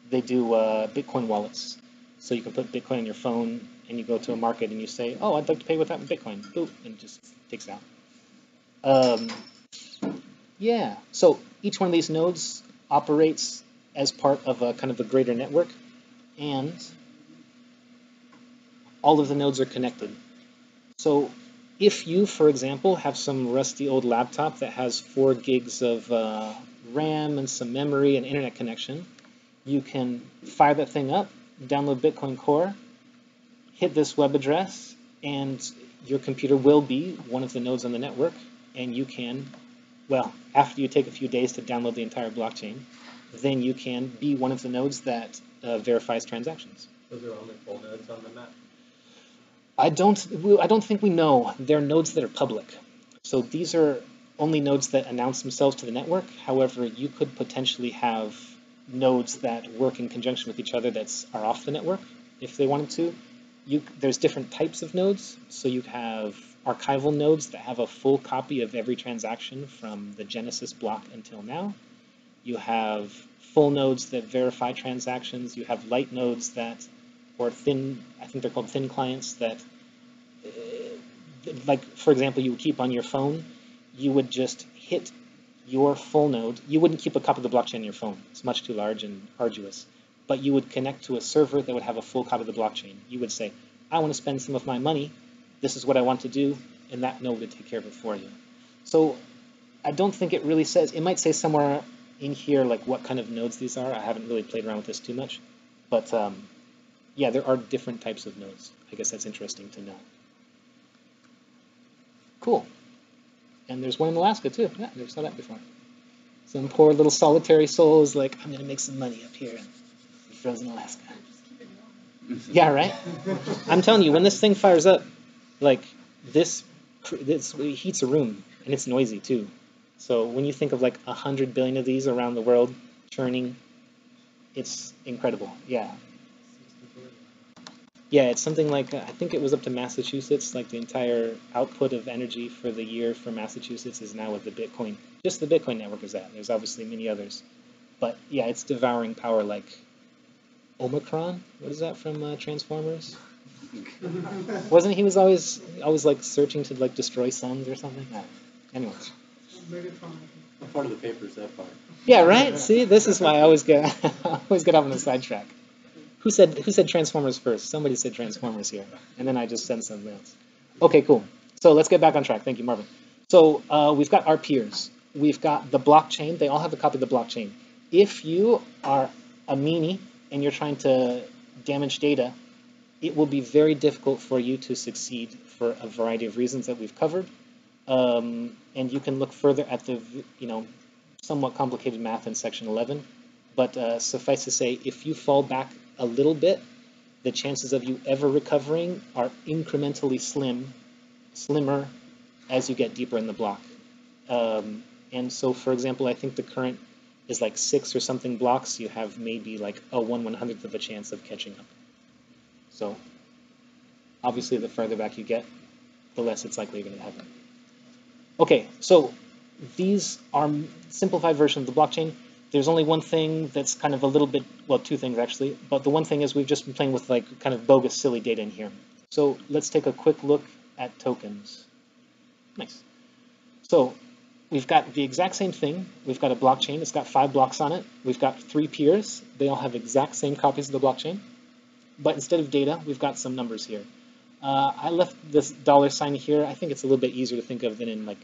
They do Bitcoin wallets. So you can put Bitcoin on your phone, and you go to a market, and you say, oh, I'd like to pay with that in Bitcoin. Boop, and it just takes it out. Yeah, so each one of these nodes operates as part of a kind of a greater network, and all of the nodes are connected. So if you, for example, have some rusty old laptop that has 4 gigs of RAM and some memory and internet connection, you can fire that thing up, download Bitcoin Core, hit this web address, and your computer will be one of the nodes on the network, and you can, well, after you take a few days to download the entire blockchain, then you can be one of the nodes that verifies transactions.
Those are only full nodes on the map.
I don't think we know. They're nodes that are public. So these are only nodes that announce themselves to the network. However, you could potentially have nodes that work in conjunction with each other that are off the network if they wanted to. There's different types of nodes. So you have archival nodes that have a full copy of every transaction from the Genesis block until now. You have full nodes that verify transactions. You have light nodes that, or thin, I think they're called thin clients that, like, for example, you would keep on your phone. You would just hit your full node. You wouldn't keep a copy of the blockchain on your phone. It's much too large and arduous. But you would connect to a server that would have a full copy of the blockchain. You would say, I want to spend some of my money. This is what I want to do. And that node would take care of it for you. So I don't think it really says, it might say somewhere in here like what kind of nodes these are. I haven't really played around with this too much. But yeah, there are different types of nodes. I guess that's interesting to know. Cool. And there's one in Alaska too. Yeah, never saw that before. Some poor little solitary soul is like, I'm going to make some money up here in frozen Alaska. Yeah, right? I'm telling you, when this thing fires up, like this it heats a room, and it's noisy too. So when you think of like 100 billion of these around the world churning, it's incredible. Yeah. Yeah, it's something like, I think it was up to Massachusetts, like the entire output of energy for the year for Massachusetts is now with the Bitcoin. Just the Bitcoin network is that. There's obviously many others. But yeah, it's devouring power like Omicron. What is that from Transformers? Wasn't he was always like searching to like destroy suns or something? Anyways.
What part of the paper is that part?
Yeah, right? See, this is why I always get off on the sidetrack. Who said Transformers first? Somebody said Transformers here, and then I just said something else. Okay, cool. So let's get back on track. Thank you, Marvin. So we've got our peers. We've got the blockchain. They all have a copy of the blockchain. If you are a meanie and you're trying to damage data, it will be very difficult for you to succeed for a variety of reasons that we've covered. And you can look further at the somewhat complicated math in section 11. But suffice to say, if you fall back a little bit, the chances of you ever recovering are incrementally slimmer as you get deeper in the block. And so, for example, I think the current is like 6 or something blocks. You have maybe like a 1/100th of a chance of catching up. So obviously, the further back you get, the less it's likely you're going to happen. Okay, so these are simplified versions of the blockchain. There's only one thing that's kind of a little bit, well, two things actually, but the one thing is we've just been playing with like kind of bogus, silly data in here. So let's take a quick look at tokens. Nice. So we've got the exact same thing. We've got a blockchain. It's got 5 blocks on it. We've got 3 peers. They all have exact same copies of the blockchain. But instead of data, we've got some numbers here. I left this $sign here. I think it's a little bit easier to think of than in like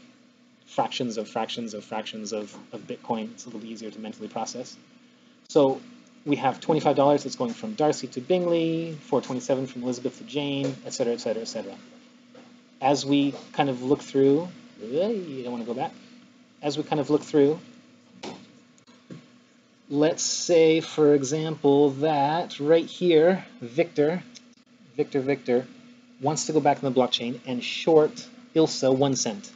fractions of fractions of fractions of Bitcoin. It's a little easier to mentally process. So we have $25 that's going from Darcy to Bingley, $4.27 from Elizabeth to Jane, et cetera, et cetera, et cetera. As we kind of look through, you don't want to go back. As we kind of look through, let's say, for example, that right here, Victor wants to go back in the blockchain and short ILSA 1 cent,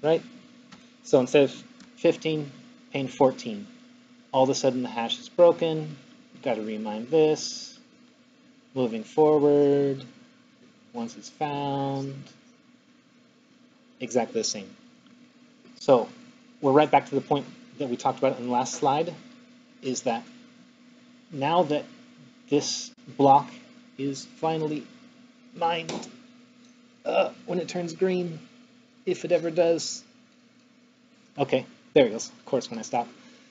right? So instead of 15, paying 14. All of a sudden the hash is broken. Got to remind this. Moving forward. Once it's found. Exactly the same. So we're right back to the point that we talked about in the last slide, is that now that this block is finally mined, when it turns green, if it ever does. Okay, there it goes, of course, when I stop.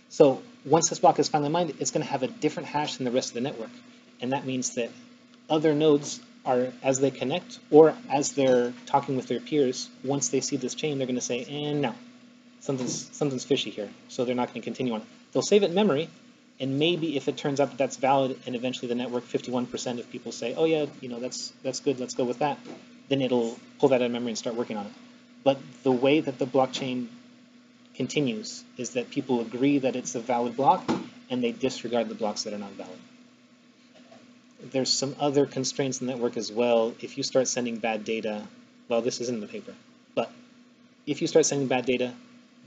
So once this block is finally mined, it's going to have a different hash than the rest of the network. And that means that other nodes are, as they connect, or as they're talking with their peers, once they see this chain, they're going to say, no, something's fishy here, so they're not going to continue on it. They'll save it in memory, and maybe if it turns out that that's valid, and eventually the network 51% of people say, oh yeah, that's good, let's go with that, then it'll pull that out of memory and start working on it. But the way that the blockchain continues is that people agree that it's a valid block, and they disregard the blocks that are not valid. There's some other constraints in the network as well. If you start sending bad data, well, this is in the paper, but if you start sending bad data,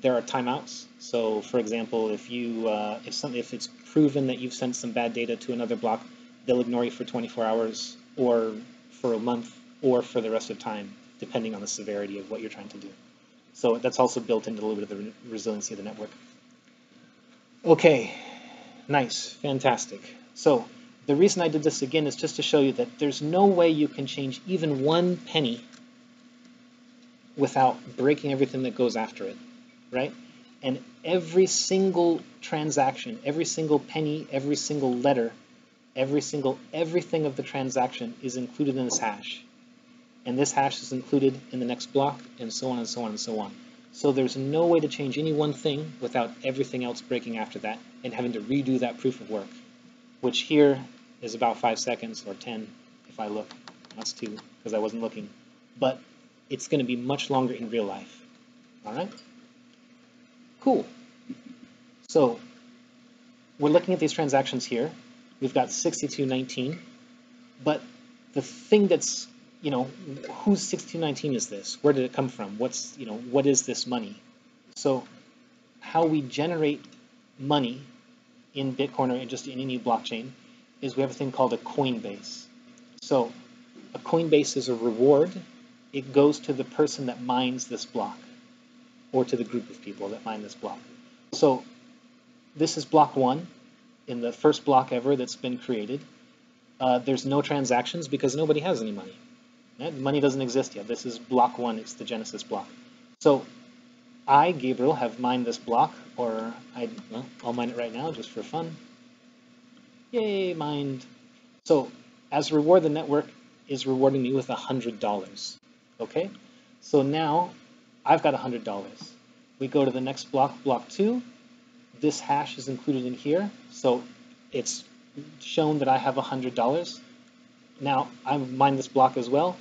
there are timeouts. So, for example, if it's proven that you've sent some bad data to another block, they'll ignore you for 24 hours, or for a month, or for the rest of time, depending on the severity of what you're trying to do. So that's also built into a little bit of the resiliency of the network. Okay, nice, fantastic. So the reason I did this again is just to show you that there's no way you can change even 1 penny without breaking everything that goes after it, right? And every single transaction, every single penny, every single letter, everything of the transaction is included in this hash. And this hash is included in the next block, and so on and so on and so on. So there's no way to change any one thing without everything else breaking after that and having to redo that proof of work, which here is about 5 seconds, or 10 if I look. That's 2 because I wasn't looking. But it's going to be much longer in real life. All right? Cool. So we're looking at these transactions here. We've got 6219, but the thing that's, whose 6219 is this? Where did it come from? What is this money? So how we generate money in Bitcoin or just in any blockchain is we have a thing called a Coinbase. So a Coinbase is a reward. It goes to the person that mines this block, or to the group of people that mine this block. So this is block 1 in the first block ever that's been created. There's no transactions because nobody has any money. Money doesn't exist yet. This is block 1. It's the Genesis block. So I, Gabriel, have mined this block, or I'll mine it right now just for fun. Yay, mined. So as a reward, the network is rewarding me with $100. Okay? So now I've got $100. We go to the next block, block 2. This hash is included in here, so it's shown that I have $100. Now I mine this block as well,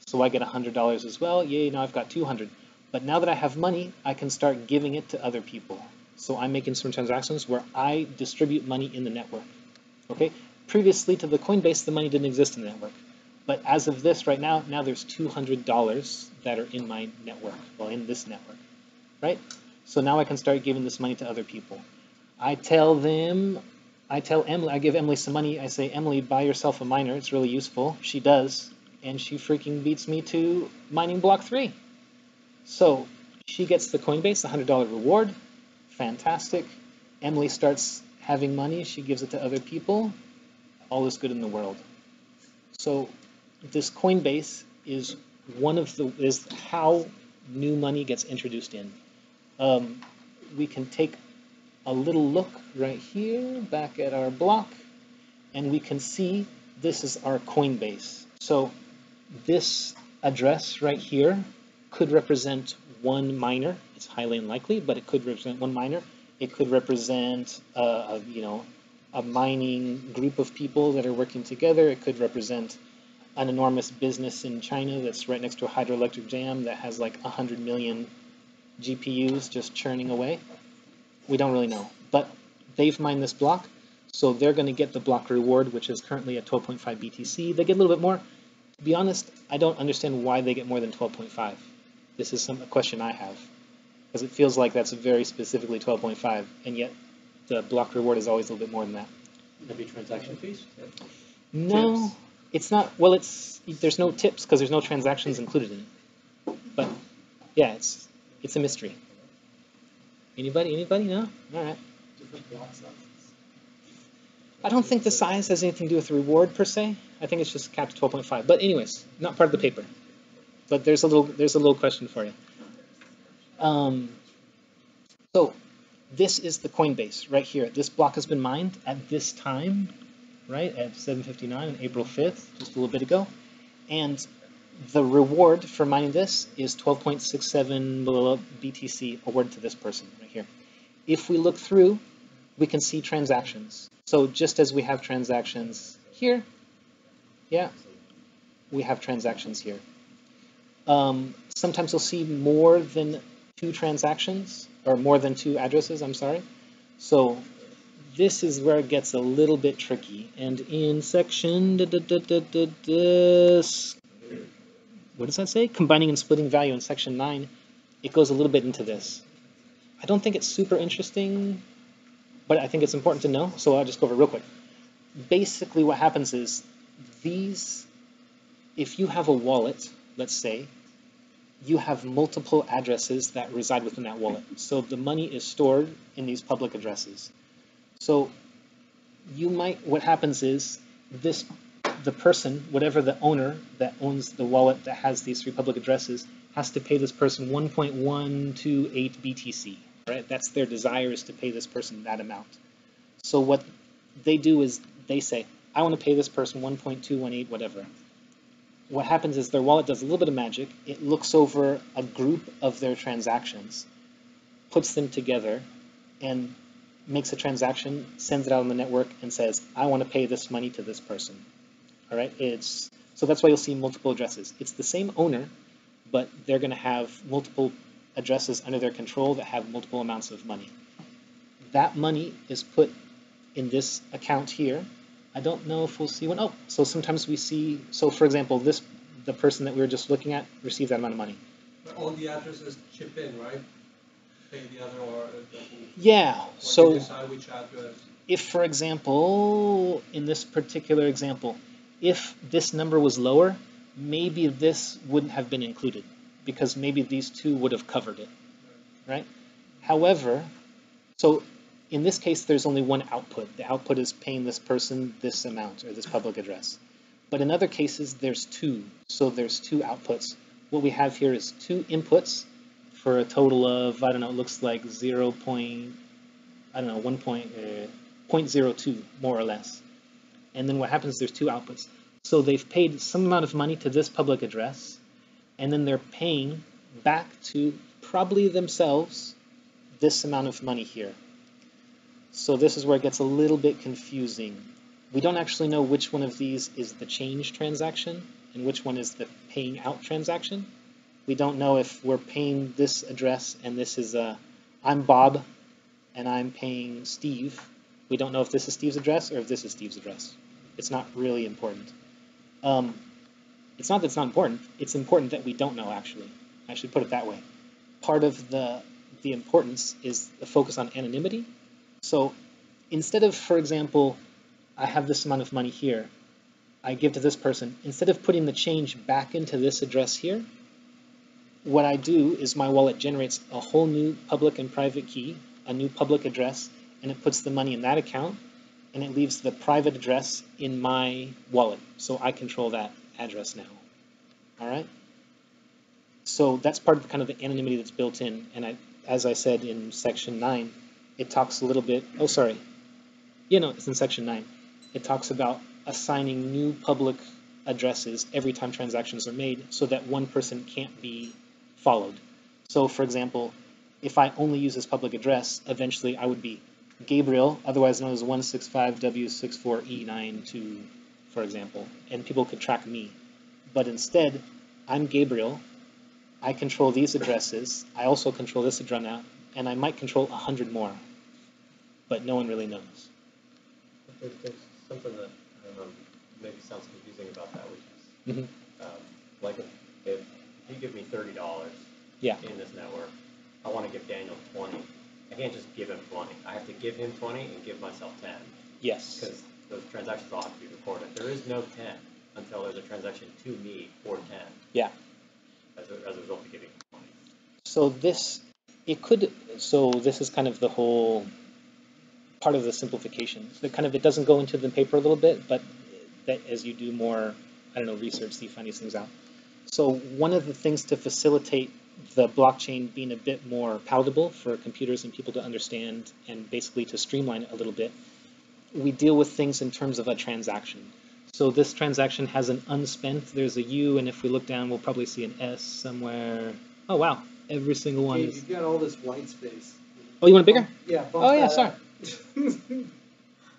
so I get $100 as well. Yay, now I've got 200. But now that I have money, I can start giving it to other people. So I'm making some transactions where I distribute money in the network. Okay? Previously to the Coinbase, the money didn't exist in the network. But as of this right now, there's $200 that are in my network, well, in this network, right? So now I can start giving this money to other people. I tell Emily, I give Emily some money. I say, Emily, buy yourself a miner. It's really useful. She does. And she freaking beats me to mining block 3. So she gets the Coinbase, the $100 reward. Fantastic. Emily starts having money. She gives it to other people. All is good in the world. So this Coinbase is is how new money gets introduced in. We can take a little look right here back at our block, and we can see this is our Coinbase. So this address right here could represent 1 miner. It's highly unlikely, but it could represent 1 miner. It could represent a mining group of people that are working together. It could represent an enormous business in China that's right next to a hydroelectric dam that has like 100 million GPUs just churning away. We don't really know, but they've mined this block, so they're going to get the block reward, which is currently at 12.5 BTC. They get a little bit more. To be honest, I don't understand why they get more than 12.5. This is a question I have, because it feels like that's very specifically 12.5, and yet the block reward is always a little bit more than that.
Would that be transaction fees?
No, tips. It's not. Well, there's no tips because there's no transactions included in it. But yeah, it's a mystery. Anybody? No? All right.
Different block sizes.
I don't think the size has anything to do with the reward per se. I think it's just capped at 12.5. But anyways, not part of the paper. But there's a little question for you. So this is the Coinbase right here. This block has been mined at this time, right, at 7:59 on April 5th, just a little bit ago. And the reward for mining this is 12.67 BTC awarded to this person right here. If we look through, we can see transactions. So just as we have transactions here, yeah, we have transactions here. Sometimes you'll see more than 2 transactions, or more than 2 addresses, I'm sorry. So this is where it gets a little bit tricky. And in section, what does that say? Combining and splitting value in section 9, it goes a little bit into this. I don't think it's super interesting, but I think it's important to know, so I'll just go over it real quick. Basically what happens is these, if you have a wallet, let's say, you have multiple addresses that reside within that wallet. So the money is stored in these public addresses. So you might, what happens is this, the person, whatever the owner that owns the wallet that has these 3 public addresses, has to pay this person 1.128 BTC, right? That's their desire, is to pay this person that amount. So what they do is they say, I want to pay this person 1.218 whatever. What happens is their wallet does a little bit of magic. It looks over a group of their transactions, puts them together, and makes a transaction, sends it out on the network, and says, I want to pay this money to this person. All right? So that's why you'll see multiple addresses. It's the same owner, but they're going to have multiple addresses under their control that have multiple amounts of money. That money is put in this account here. I don't know if we'll see one. Oh, so sometimes we see, so for example, the person that we were just looking at received that amount of money.
But all the addresses chip in, right? Pay the other, or
yeah,
or
so
you decide which address.
If, for example, in this particular example, if this number was lower, maybe this wouldn't have been included, because maybe these 2 would have covered it, right? However, so in this case, there's only one output. The output is paying this person this amount, or this public address. But in other cases, there's 2. So there's 2 outputs. What we have here is 2 inputs for a total of, I don't know, it looks like 0.02, more or less. And then what happens, there's 2 outputs. So they've paid some amount of money to this public address, and then they're paying back to probably themselves this amount of money here. So this is where it gets a little bit confusing. We don't actually know which one of these is the change transaction and which one is the paying out transaction. We don't know if we're paying this address and this is I'm Bob and I'm paying Steve. We don't know if this is Steve's address or if this is Steve's address. It's not really important. It's not that it's not important. It's important that we don't know, actually. I should put it that way. Part of the importance is the focus on anonymity. So instead of, for example, I have this amount of money here, I give to this person, instead of putting the change back into this address here, what I do is my wallet generates a whole new public and private key, a new public address, and it puts the money in that account, and it leaves the private address in my wallet. So I control that address now. All right? So that's part of the kind of the anonymity that's built in. And as I said in section 9, it talks a little bit, oh, sorry. It's in section 9. It talks about assigning new public addresses every time transactions are made so that one person can't be followed. So, for example, if I only use this public address, eventually I would be Gabriel, otherwise known as 165W64E92, for example, and people could track me. But instead, I'm Gabriel. I control these addresses. I also control this address now, and I might control 100 more, but no one really knows.
There's something that maybe sounds confusing about that, which is like if you give me $30 in this network, I want to give Daniel 20. I can't just give him 20. I have to give him 20 and give myself 10.
Yes.
Because those transactions all have to be recorded. There is no 10 until there's a transaction to me for 10.
Yeah.
As a result of giving 20.
So this is kind of the whole part of the simplification. So it doesn't go into the paper a little bit, but that as you do more, research, you find these things out. So one of the things to facilitate the blockchain being a bit more palatable for computers and people to understand, and basically to streamline it a little bit, we deal with things in terms of a transaction. So this transaction has an unspent. There's a U, and if we look down, we'll probably see an S somewhere. Oh, wow. Every single one is...
You've got all this white space.
Oh, you want it bigger?
Yeah.
Oh, yeah, sorry.
There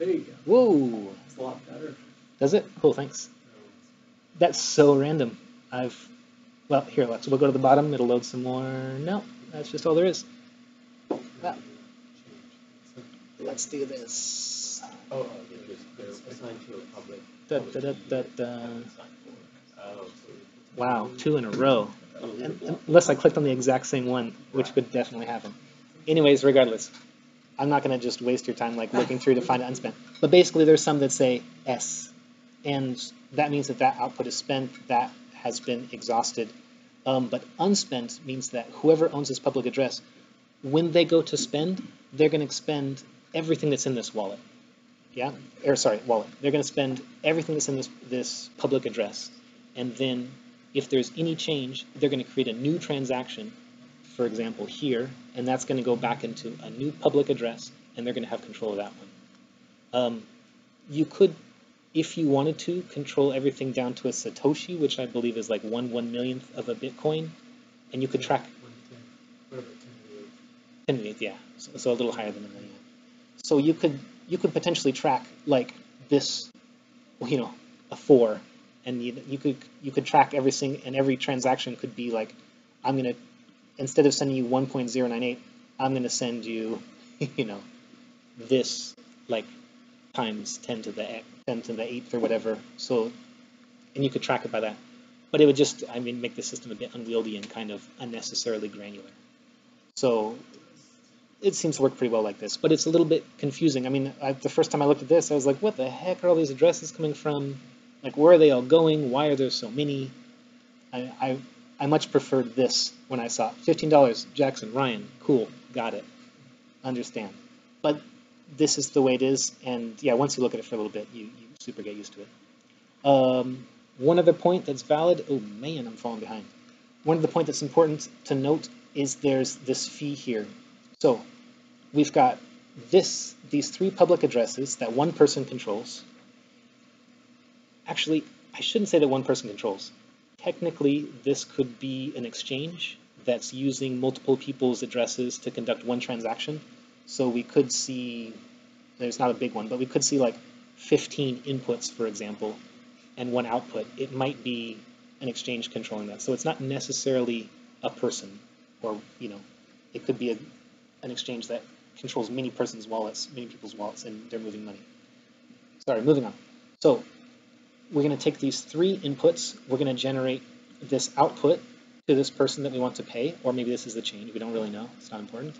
you go.
Whoa.
It's a lot better.
Does it? Cool, thanks. That's so random. Well, here, we'll go to the bottom. It'll load some more. No, that's just all there is. Well, let's do this.
Oh, they're assigned to a public.
Wow, 2 in a row. Unless I clicked on the exact same one, which could definitely happen. Anyways, regardless, I'm not going to just waste your time like looking through to find it unspent. But basically, there's some that say S, and that means that that output is spent, that has been exhausted. But unspent means that whoever owns this public address, when they go to spend, they're going to expend everything that's in this wallet. Yeah, or sorry, wallet. They're going to spend everything that's in this public address, and then if there's any change, they're going to create a new transaction, for example, here, and that's going to go back into a new public address, and they're going to have control of that one. You could, if you wanted to, control everything down to a Satoshi, which I believe is like 1/1,000,000th of a Bitcoin, and you could track 10 to the 8th, yeah, so a little higher than a million. So you could potentially track like this, you know, a 4, and you could track everything, and every transaction could be like, I'm gonna, instead of sending you 1.098, I'm gonna send you, you know, this like times 10 to the 8th or whatever. So, and you could track it by that, but it would just, I mean, make the system a bit unwieldy and kind of unnecessarily granular. So it seems to work pretty well like this, but it's a little bit confusing. I mean, the first time I looked at this, I was like, what the heck are all these addresses coming from? Like, where are they all going? Why are there so many? I much preferred this when I saw it. $15, Jackson, Ryan, cool, got it, understand. But this is the way it is, and yeah, once you look at it for a little bit, you super get used to it. One other point that's valid, oh man, I'm falling behind. One other point that's important to note is there's this fee here. So we've got these 3 public addresses that one person controls. Actually, I shouldn't say that one person controls. Technically, this could be an exchange that's using multiple people's addresses to conduct one transaction. So we could see, there's not a big one, but we could see like 15 inputs, for example, and 1 output. It might be an exchange controlling that. So it's not necessarily a person, or, you know, it could be an exchange that controls many people's wallets, and they're moving money. Sorry, moving on. So we're going to take these 3 inputs. We're going to generate this output to this person that we want to pay, or maybe this is the change. We don't really know. It's not important.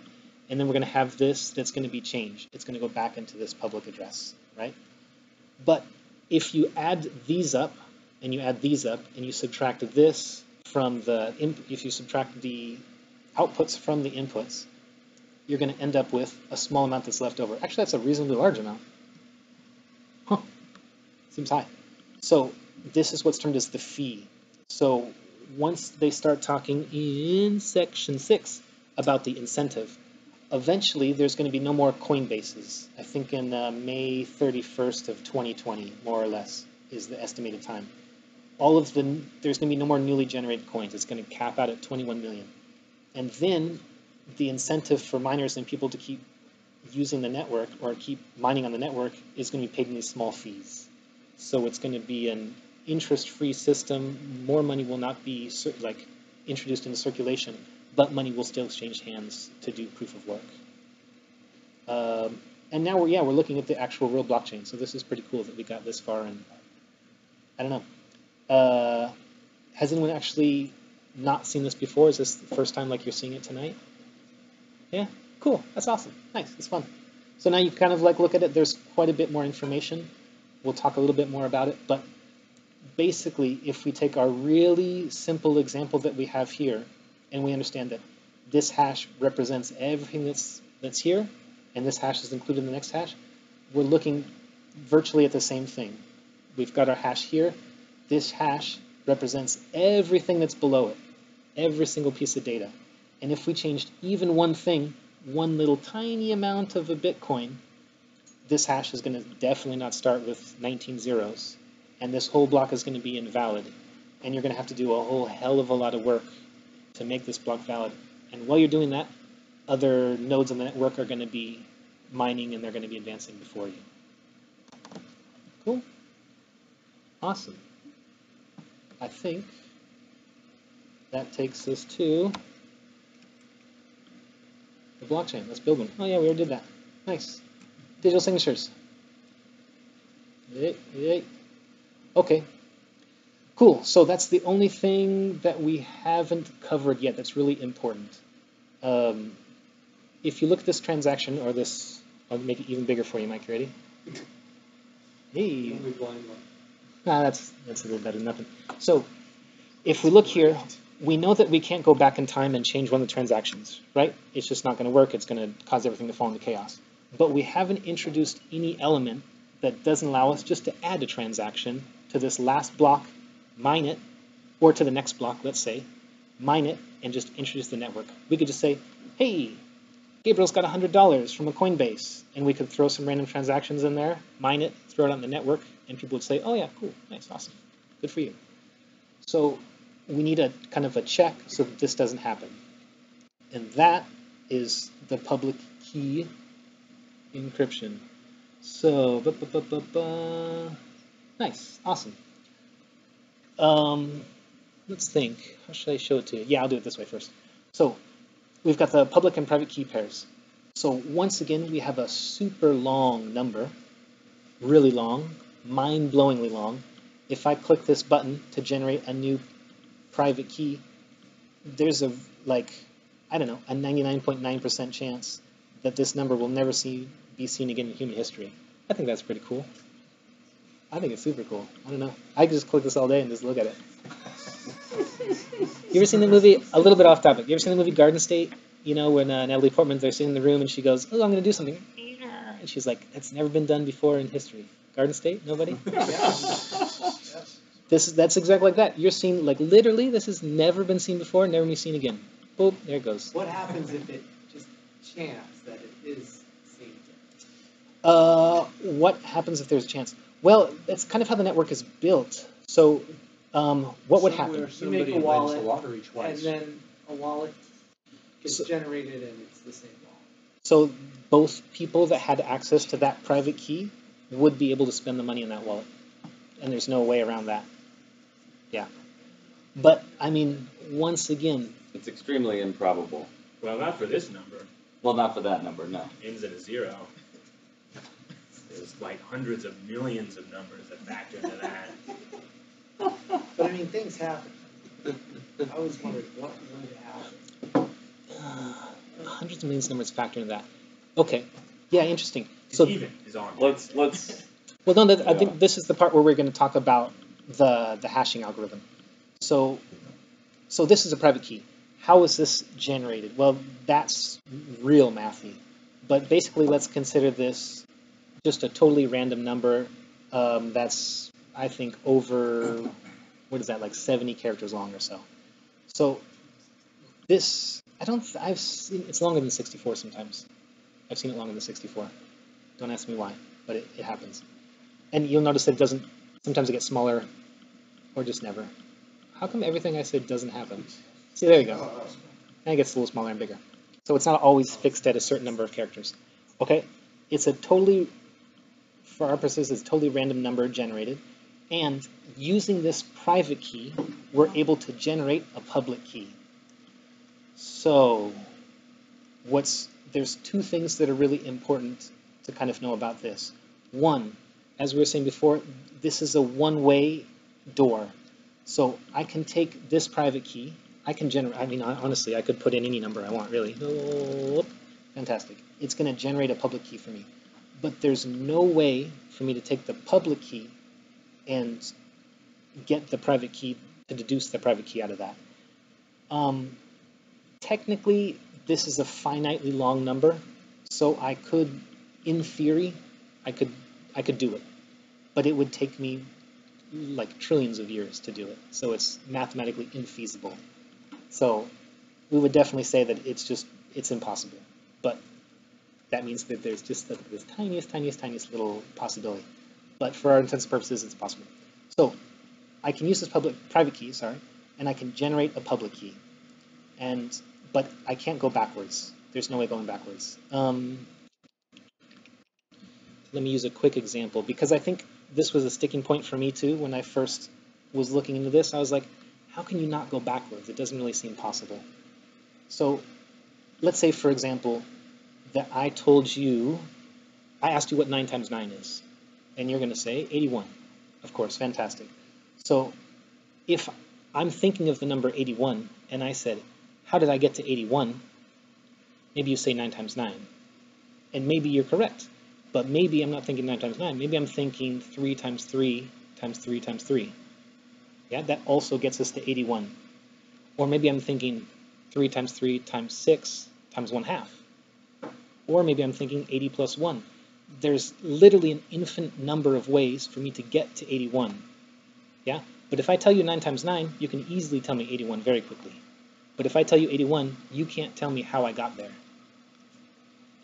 And then we're going to have this that's going to be changed. It's going to go back into this public address, right? But if you add these up, and you add these up, and you subtract this from if you subtract the outputs from the inputs, you're going to end up with a small amount that's left over. Actually, that's a reasonably large amount. Huh, seems high. So this is what's termed as the fee. So once they start talking in section 6 about the incentive, eventually there's going to be no more Coinbases. I think in May 31st of 2020, more or less, is the estimated time. There's going to be no more newly generated coins. It's going to cap out at 21 million. And then the incentive for miners and people to keep using the network or keep mining on the network is going to be paid in these small fees. So it's going to be an interest-free system. More money will not be introduced into circulation, but money will still exchange hands to do proof of work. And now we're looking at the actual real blockchain. So this is pretty cool that we got this far. And I don't know. Has anyone actually not seen this before? Is this the first time like you're seeing it tonight? Yeah, cool. That's awesome. Nice. It's fun. So now you kind of like look at it. There's quite a bit more information. We'll talk a little bit more about it. But basically, if we take our really simple example that we have here, and we understand that this hash represents everything that's here, and this hash is included in the next hash, we're looking virtually at the same thing. We've got our hash here. This hash represents everything that's below it, every single piece of data. And if we changed even one thing, one little tiny amount of a Bitcoin, this hash is going to definitely not start with 19 zeros. and this whole block is going to be invalid. And you're going to have to do a whole hell of a lot of work to make this block valid. And while you're doing that, other nodes on the network are going to be mining, and they're going to be advancing before you. Cool? Awesome. I think that takes us to the blockchain. Let's build one. Oh yeah, we already did that. Nice. Digital signatures. Yay. Okay. Cool. So that's the only thing that we haven't covered yet that's really important. If you look at this transaction, or this, I'll make it even bigger for you, Mike. You ready? Hey. That's a little better than nothing. So if we look here, we know that we can't go back in time and change one of the transactions, right? It's just not going to work. It's going to cause everything to fall into chaos. But we haven't introduced any element that doesn't allow us just to add a transaction to this last block, mine it, or to the next block, let's say, mine it, and just introduce the network. We could just say, hey, Gabriel's got $100 from a Coinbase, and we could throw some random transactions in there, mine it, throw it on the network, and people would say, oh yeah, cool, nice, awesome, good for you. So we need a kind of a check so that this doesn't happen. And that is the public key encryption. So, nice, awesome. Let's think, how should I show it to you? Yeah, I'll do it this way first. So we've got the public and private key pairs. So once again, we have a super long number, really long, mind-blowingly long. If I click this button to generate a new private key, there's a, like, I don't know, a 99.9% chance that this number will never be seen again in human history. I think that's pretty cool. I think it's super cool. I don't know. I could just click this all day and just look at it. You ever seen the movie, a little bit off topic, you ever seen the movie Garden State? You know, when Natalie Portman, they're sitting in the room and she goes, oh, I'm going to do something. And she's like, that's never been done before in history. Garden State? Nobody? That's exactly like that. You're seeing, like, literally, this has never been seen before, never be seen again. Boop, there it goes.
What happens if it just chance that it is seen again?
What happens if there's a chance? Well, that's kind of how the network is built. So what would happen?
You make a wallet, and then a wallet gets generated, and it's the same wallet.
So both people that had access to that private key would be able to spend the money in that wallet. And there's no way around that. Yeah. But, I mean, once again...
It's extremely improbable.
Well, not for this number.
Well, not for that number, no.
Ends in a 0. There's like hundreds of millions of numbers that factor into that.
But I mean, things happen. I was wondering what would happen.
Hundreds of millions of numbers factor into that. Okay. Yeah, interesting.
So even is on.
Let's.
Well, no, I think this is the part where we're going to talk about the hashing algorithm. So this is a private key. How is this generated? Well, that's real mathy. But basically, let's consider this just a totally random number that's, I think, over, what is that, like 70 characters long or so. So this, I've seen, it's longer than 64 sometimes. I've seen it longer than 64. Don't ask me why, but it happens. And you'll notice that it doesn't, sometimes it gets smaller or just never. How come everything I said doesn't happen? See, there you go. And it gets a little smaller and bigger. So it's not always fixed at a certain number of characters. Okay? It's a totally, for our purposes, it's a totally random number generated. And using this private key, we're able to generate a public key. So there's two things that are really important to kind of know about this. One, as we were saying before, this is a one-way door. So I can take this private key, I can generate, I mean, honestly, I could put in any number I want, really. Oh, fantastic. It's going to generate a public key for me. But there's no way for me to take the public key and get the private key, to deduce the private key out of that. Technically, this is a finitely long number, so I could, in theory, I could do it. But it would take me like trillions of years to do it. So it's mathematically infeasible. So we would definitely say that it's impossible. But that means that there's just this tiniest little possibility. But for our intents and purposes, it's possible. So I can use this private key, and I can generate a public key. But I can't go backwards. There's no way going backwards. Let me use a quick example, because I think this was a sticking point for me too when I first was looking into this. I was like, how can you not go backwards? It doesn't really seem possible. So let's say, for example, that I asked you what 9 times 9 is, and you're going to say 81. Of course, fantastic. So if I'm thinking of the number 81, and I said, how did I get to 81? Maybe you say 9 times 9. And maybe you're correct. But maybe I'm not thinking 9 times 9. Maybe I'm thinking 3 times 3 times 3 times 3. Yeah, that also gets us to 81. Or maybe I'm thinking 3 times 3 times 6 times 1/2. Or maybe I'm thinking 80 plus 1. There's literally an infinite number of ways for me to get to 81. Yeah? But if I tell you 9 times 9, you can easily tell me 81 very quickly. But if I tell you 81, you can't tell me how I got there.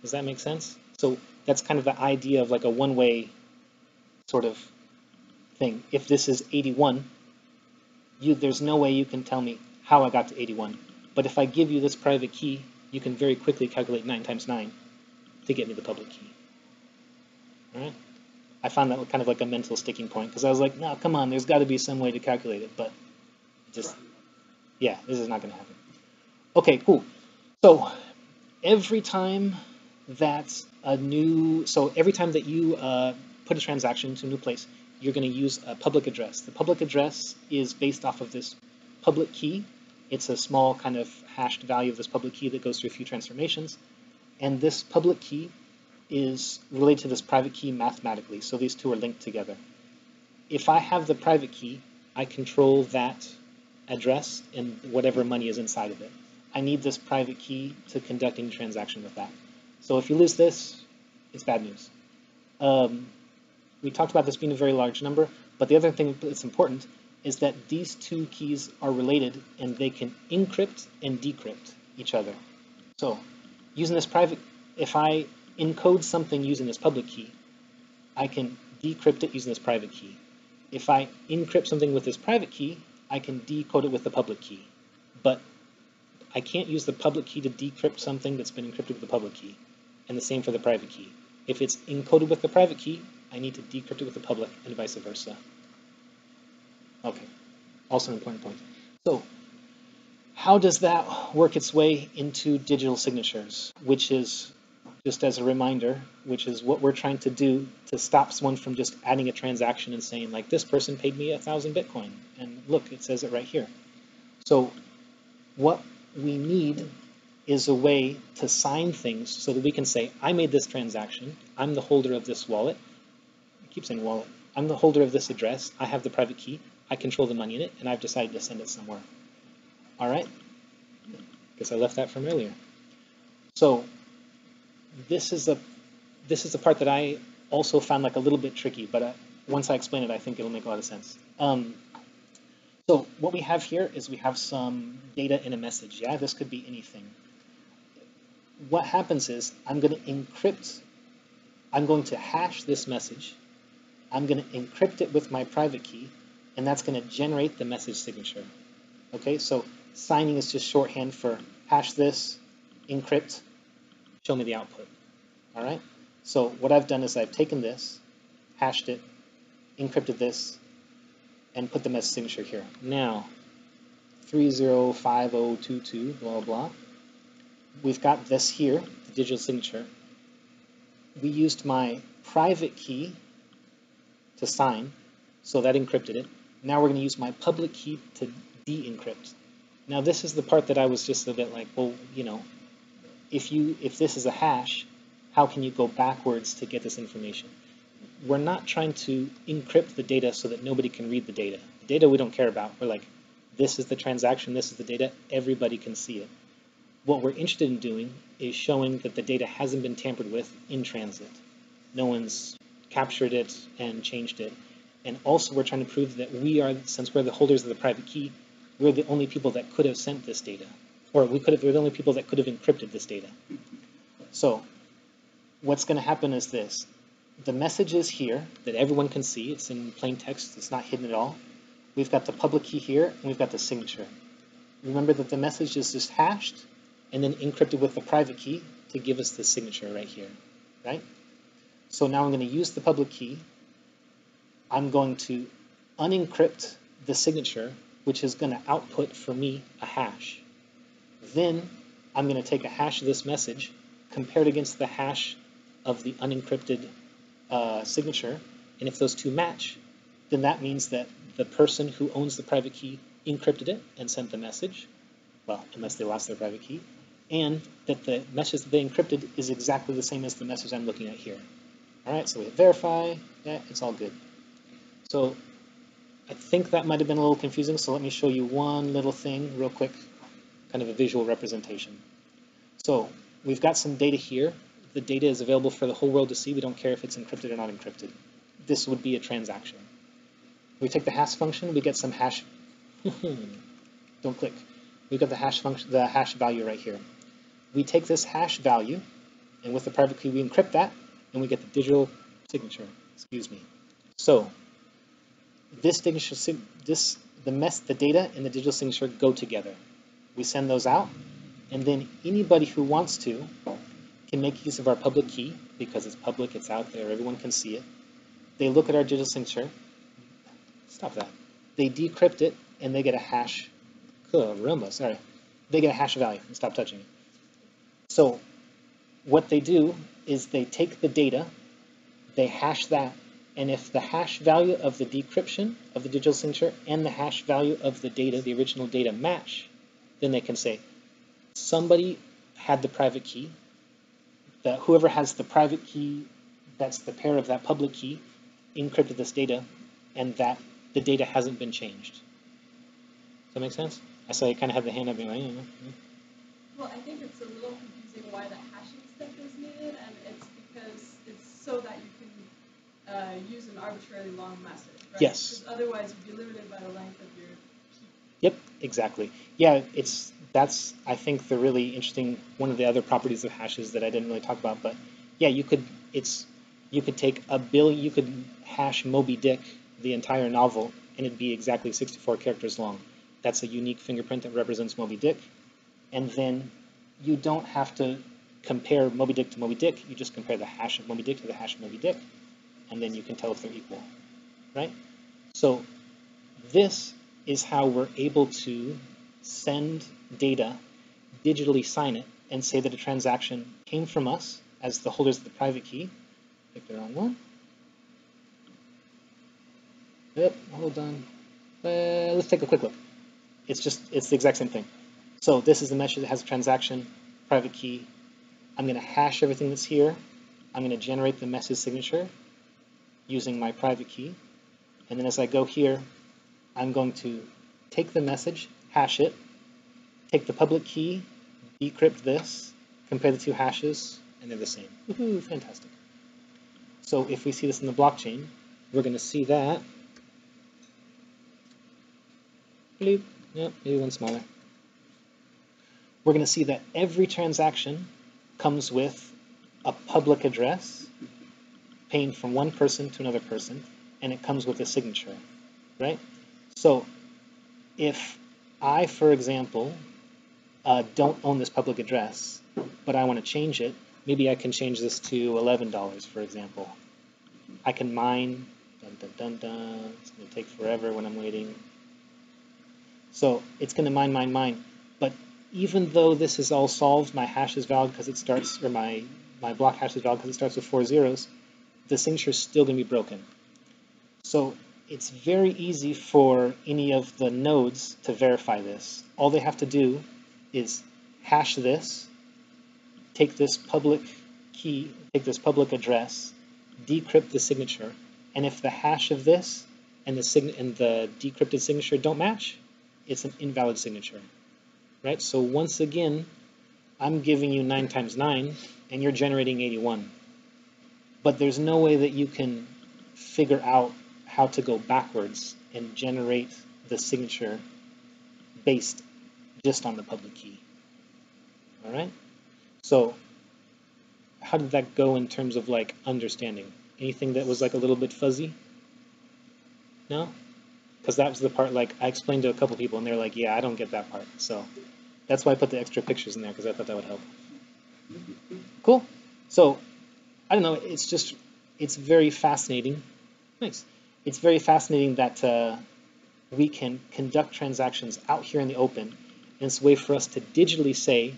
Does that make sense? So that's kind of the idea of like a one-way sort of thing. If this is 81, there's no way you can tell me how I got to 81. But if I give you this private key, you can very quickly calculate 9 times 9 to get me the public key. All right? I found that kind of like a mental sticking point, because I was like, no, come on, there's got to be some way to calculate it. But just, yeah, this is not going to happen. Okay, cool. So every time that you put a transaction to a new place, you're going to use a public address. The public address is based off of this public key. It's a small kind of hashed value of this public key that goes through a few transformations. And this public key is related to this private key mathematically. So these two are linked together. If I have the private key, I control that address and whatever money is inside of it. I need this private key to conduct any transaction with that. So if you lose this, it's bad news. We talked about this being a very large number, but the other thing that's important is that these two keys are related and they can encrypt and decrypt each other. So using this private, if I encode something using this public key, I can decrypt it using this private key. If I encrypt something with this private key, I can decode it with the public key. But I can't use the public key to decrypt something that's been encrypted with the public key. And the same for the private key. If it's encoded with the private key, I need to decrypt it with the public, and vice versa. Okay, also an important point. So how does that work its way into digital signatures, which is, just as a reminder, which is what we're trying to do to stop someone from just adding a transaction and saying, like, this person paid me 1,000 Bitcoin. And look, it says it right here. So what we need is a way to sign things so that we can say, I made this transaction, I'm the holder of this wallet. I keep saying wallet. I'm the holder of this address, I have the private key, I control the money in it, and I've decided to send it somewhere. All right? Guess I left that from earlier. So this is the part that I also found like a little bit tricky, but once I explain it, I think it'll make a lot of sense. So what we have here is we have some data in a message. Yeah, this could be anything. What happens is I'm going to hash this message. I'm going to encrypt it with my private key, and that's going to generate the message signature. Okay, so signing is just shorthand for hash this, encrypt, show me the output. All right, so what I've done is I've taken this, hashed it, encrypted this, and put the message signature here. Now, 305022, blah, blah. We've got this here, the digital signature. We used my private key to sign, so that encrypted it. Now we're going to use my public key to de-encrypt. Now this is the part that I was just a bit like, well, you know, if this is a hash, how can you go backwards to get this information? We're not trying to encrypt the data so that nobody can read the data. The data we don't care about. We're like, this is the transaction, this is the data, everybody can see it. What we're interested in doing is showing that the data hasn't been tampered with in transit. No one's captured it and changed it. And also we're trying to prove that we are, since we're the holders of the private key, we're the only people that could have sent this data. Or we're the only people that could have encrypted this data. So what's going to happen is this. the message is here that everyone can see. It's in plain text. It's not hidden at all. We've got the public key here, and we've got the signature. Remember that the message is just hashed and then encrypted with the private key to give us the signature right here, right? So now I'm going to use the public key. I'm going to unencrypt the signature, which is going to output for me a hash. Then I'm going to take a hash of this message, compare it against the hash of the unencrypted signature, and if those two match, then that means that the person who owns the private key encrypted it and sent the message, well, unless they lost their private key, and that the message that they encrypted is exactly the same as the message I'm looking at here. All right, so we hit verify. Yeah, it's all good. So I think that might have been a little confusing, so let me show you one little thing real quick, kind of a visual representation. So we've got some data here. The data is available for the whole world to see. We don't care if it's encrypted or not encrypted. This would be a transaction. We take the hash function, we get some hash. Don't click. We've got the hash function, the hash value right here. We take this hash value, and with the private key, we encrypt that, and we get the digital signature. Excuse me. So this signature, the data and the digital signature go together. We send those out, and then anybody who wants to can make use of our public key because it's public, it's out there, everyone can see it. They look at our digital signature. Stop that. They decrypt it, and they get a hash. Sorry. They get a hash value. Stop touching it. So what they do is they take the data, they hash that, and if the hash value of the decryption of the digital signature and the hash value of the data, the original data, match, then they can say, somebody had the private key, that whoever has the private key, that's the pair of that public key, encrypted this data, and that the data hasn't been changed. Does that make sense? I saw you kind of have the hand up being like,
Well, I think it's a little confusing why the hashing step is needed, and it's because it's so that you can use an arbitrarily long message, right?
Yes.
Because otherwise you'd be limited by the length of your key.
Yep, exactly. Yeah, that's I think the really interesting, one of the other properties of hashes that I didn't really talk about, but yeah, you could take you could hash Moby Dick, the entire novel, and it'd be exactly 64 characters long. That's a unique fingerprint that represents Moby Dick. And then you don't have to compare Moby Dick to Moby Dick. You just compare the hash of Moby Dick to the hash of Moby Dick, and then you can tell if they're equal, right? So this is how we're able to send data, digitally sign it, and say that a transaction came from us as the holders of the private key. Pick the wrong one. Yep, hold on. Let's take a quick look. It's the exact same thing. So this is the message that has a transaction, private key. I'm going to hash everything that's here. I'm going to generate the message signature using my private key. And then as I go here, I'm going to take the message, hash it, take the public key, decrypt this, compare the two hashes, and they're the same. Woohoo, fantastic. So if we see this in the blockchain, we're going to see that. Bloop. Yep, maybe one smaller. We're going to see that every transaction comes with a public address paying from one person to another person, and it comes with a signature, right? So if I, for example, don't own this public address, but I want to change it, maybe I can change this to $11, for example. I can mine, dun, dun, dun, dun. It's going to take forever when I'm waiting. So it's going to mine, but even though this is all solved, my hash is valid because it starts, or my block hash is valid because it starts with 4 zeros, the signature is still going to be broken. So it's very easy for any of the nodes to verify this. All they have to do is hash this, take this public key, take this public address, decrypt the signature, and if the hash of this and the decrypted signature don't match, it's an invalid signature, right? So once again, I'm giving you 9 times 9, and you're generating 81. But there's no way that you can figure out how to go backwards and generate the signature based just on the public key. All right? So how did that go in terms of like understanding? Anything that was like a little bit fuzzy? No? Because that was the part, like, I explained to a couple people, and they're like, yeah, I don't get that part. So that's why I put the extra pictures in there, because I thought that would help. Cool. So, I don't know, it's very fascinating. Nice. It's very fascinating that we can conduct transactions out here in the open, and it's a way for us to digitally say,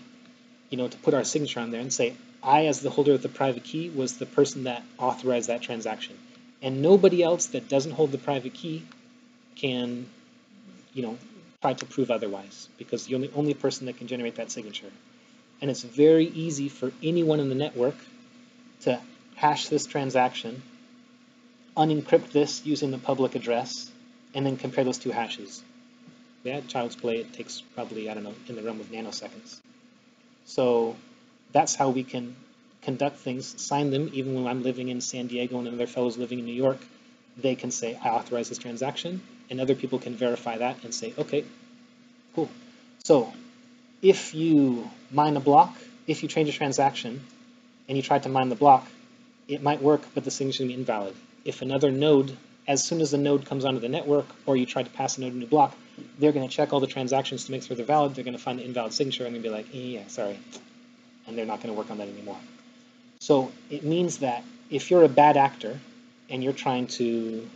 to put our signature on there and say, I, as the holder of the private key, was the person that authorized that transaction. And nobody else that doesn't hold the private key can, try to prove otherwise, because you're the only person that can generate that signature. And it's very easy for anyone in the network to hash this transaction, unencrypt this using the public address, and then compare those two hashes. Yeah, child's play, it takes probably, I don't know, in the realm of nanoseconds. So that's how we can conduct things, sign them, even when I'm living in San Diego and another fellow's living in New York. They can say, I authorize this transaction, and other people can verify that and say, okay, cool. So if you mine a block, if you change a transaction, and you try to mine the block, it might work, but the signature will be invalid. If another node, as soon as the node comes onto the network, or you try to pass a node a new block, they're going to check all the transactions to make sure they're valid. They're going to find the invalid signature and they're going to be like, yeah, sorry. And they're not going to work on that anymore. So it means that if you're a bad actor and you're trying to,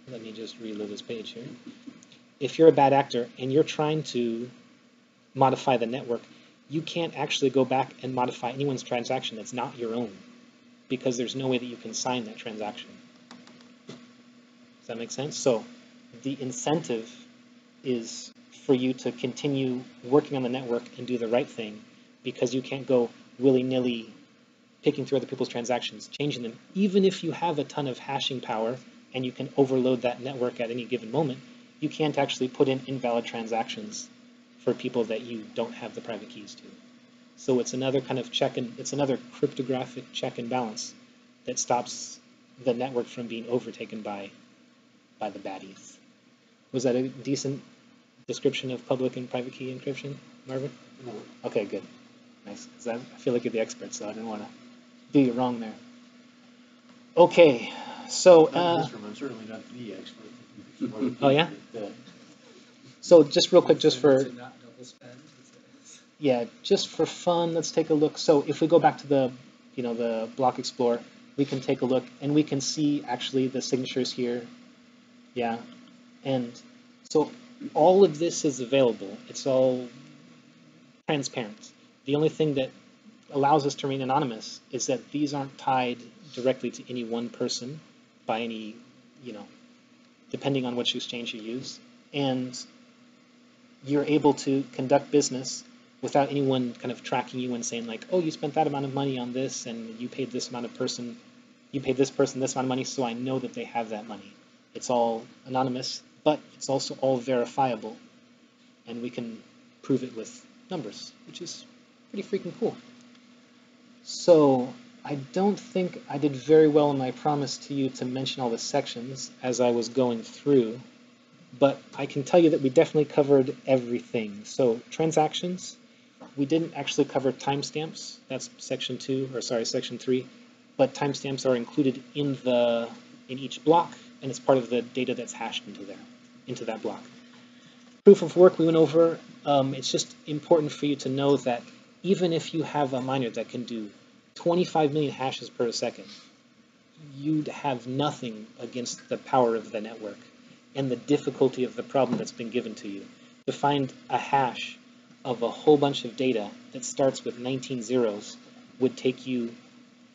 let me just reload this page here. If you're a bad actor and you're trying to modify the network, you can't actually go back and modify anyone's transaction that's not your own, because there's no way that you can sign that transaction. Does that make sense? So the incentive is for you to continue working on the network and do the right thing, because you can't go willy-nilly picking through other people's transactions, changing them. Even if you have a ton of hashing power and you can overload that network at any given moment, you can't actually put in invalid transactions for people that you don't have the private keys to. So it's another kind of it's another cryptographic check and balance that stops the network from being overtaken by the baddies. Was that a decent description of public and private key encryption, Marvin?
No.
Okay, good. Nice. Because I feel like you're the expert, so I didn't want to do you wrong there. Okay, so...
I'm certainly not the expert.
Oh, yeah? So just real quick, just for... Yeah, just for fun, let's take a look. So if we go back to the, the Block Explorer, we can take a look, and we can see actually the signatures here. Yeah, and so all of this is available. It's all transparent. The only thing that allows us to remain anonymous is that these aren't tied directly to any one person by any, depending on which exchange you use. And you're able to conduct business without anyone kind of tracking you and saying like, oh, you spent that amount of money on this and you paid this amount of person, you paid this person this amount of money, so I know that they have that money. It's all anonymous, but it's also all verifiable. And we can prove it with numbers, which is pretty freaking cool. So I don't think I did very well in my promise to you to mention all the sections as I was going through, but I can tell you that we definitely covered everything. So transactions, we didn't actually cover timestamps. That's section 3, but timestamps are included in each block, and it's part of the data that's hashed into that block. Proof of work we went over. It's just important for you to know that even if you have a miner that can do 25 million hashes per second, you'd have nothing against the power of the network and the difficulty of the problem that's been given to you. To find a hash of a whole bunch of data that starts with 19 zeros would take you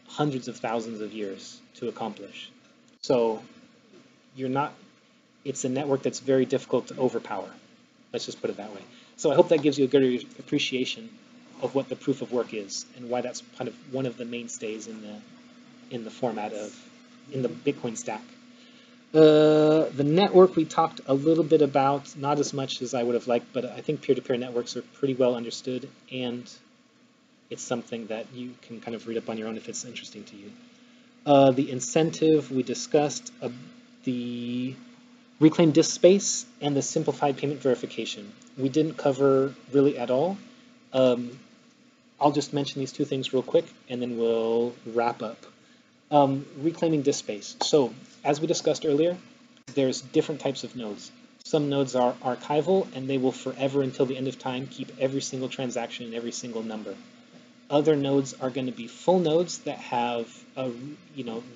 hundreds of thousands of years to accomplish. So it's a network that's very difficult to overpower. Let's just put it that way. So I hope that gives you a good appreciation of what the proof of work is and why that's kind of one of the mainstays in the format in the Bitcoin stack. The network we talked a little bit about, not as much as I would have liked, but I think peer-to-peer networks are pretty well understood, and it's something that you can kind of read up on your own if it's interesting to you. The incentive we discussed, the reclaimed disk space, and the simplified payment verification. We didn't cover really at all. I'll just mention these two things real quick, and then we'll wrap up. Reclaiming disk space. So as we discussed earlier, there's different types of nodes. Some nodes are archival, and they will forever, until the end of time, keep every single transaction and every single number. Other nodes are going to be full nodes that have,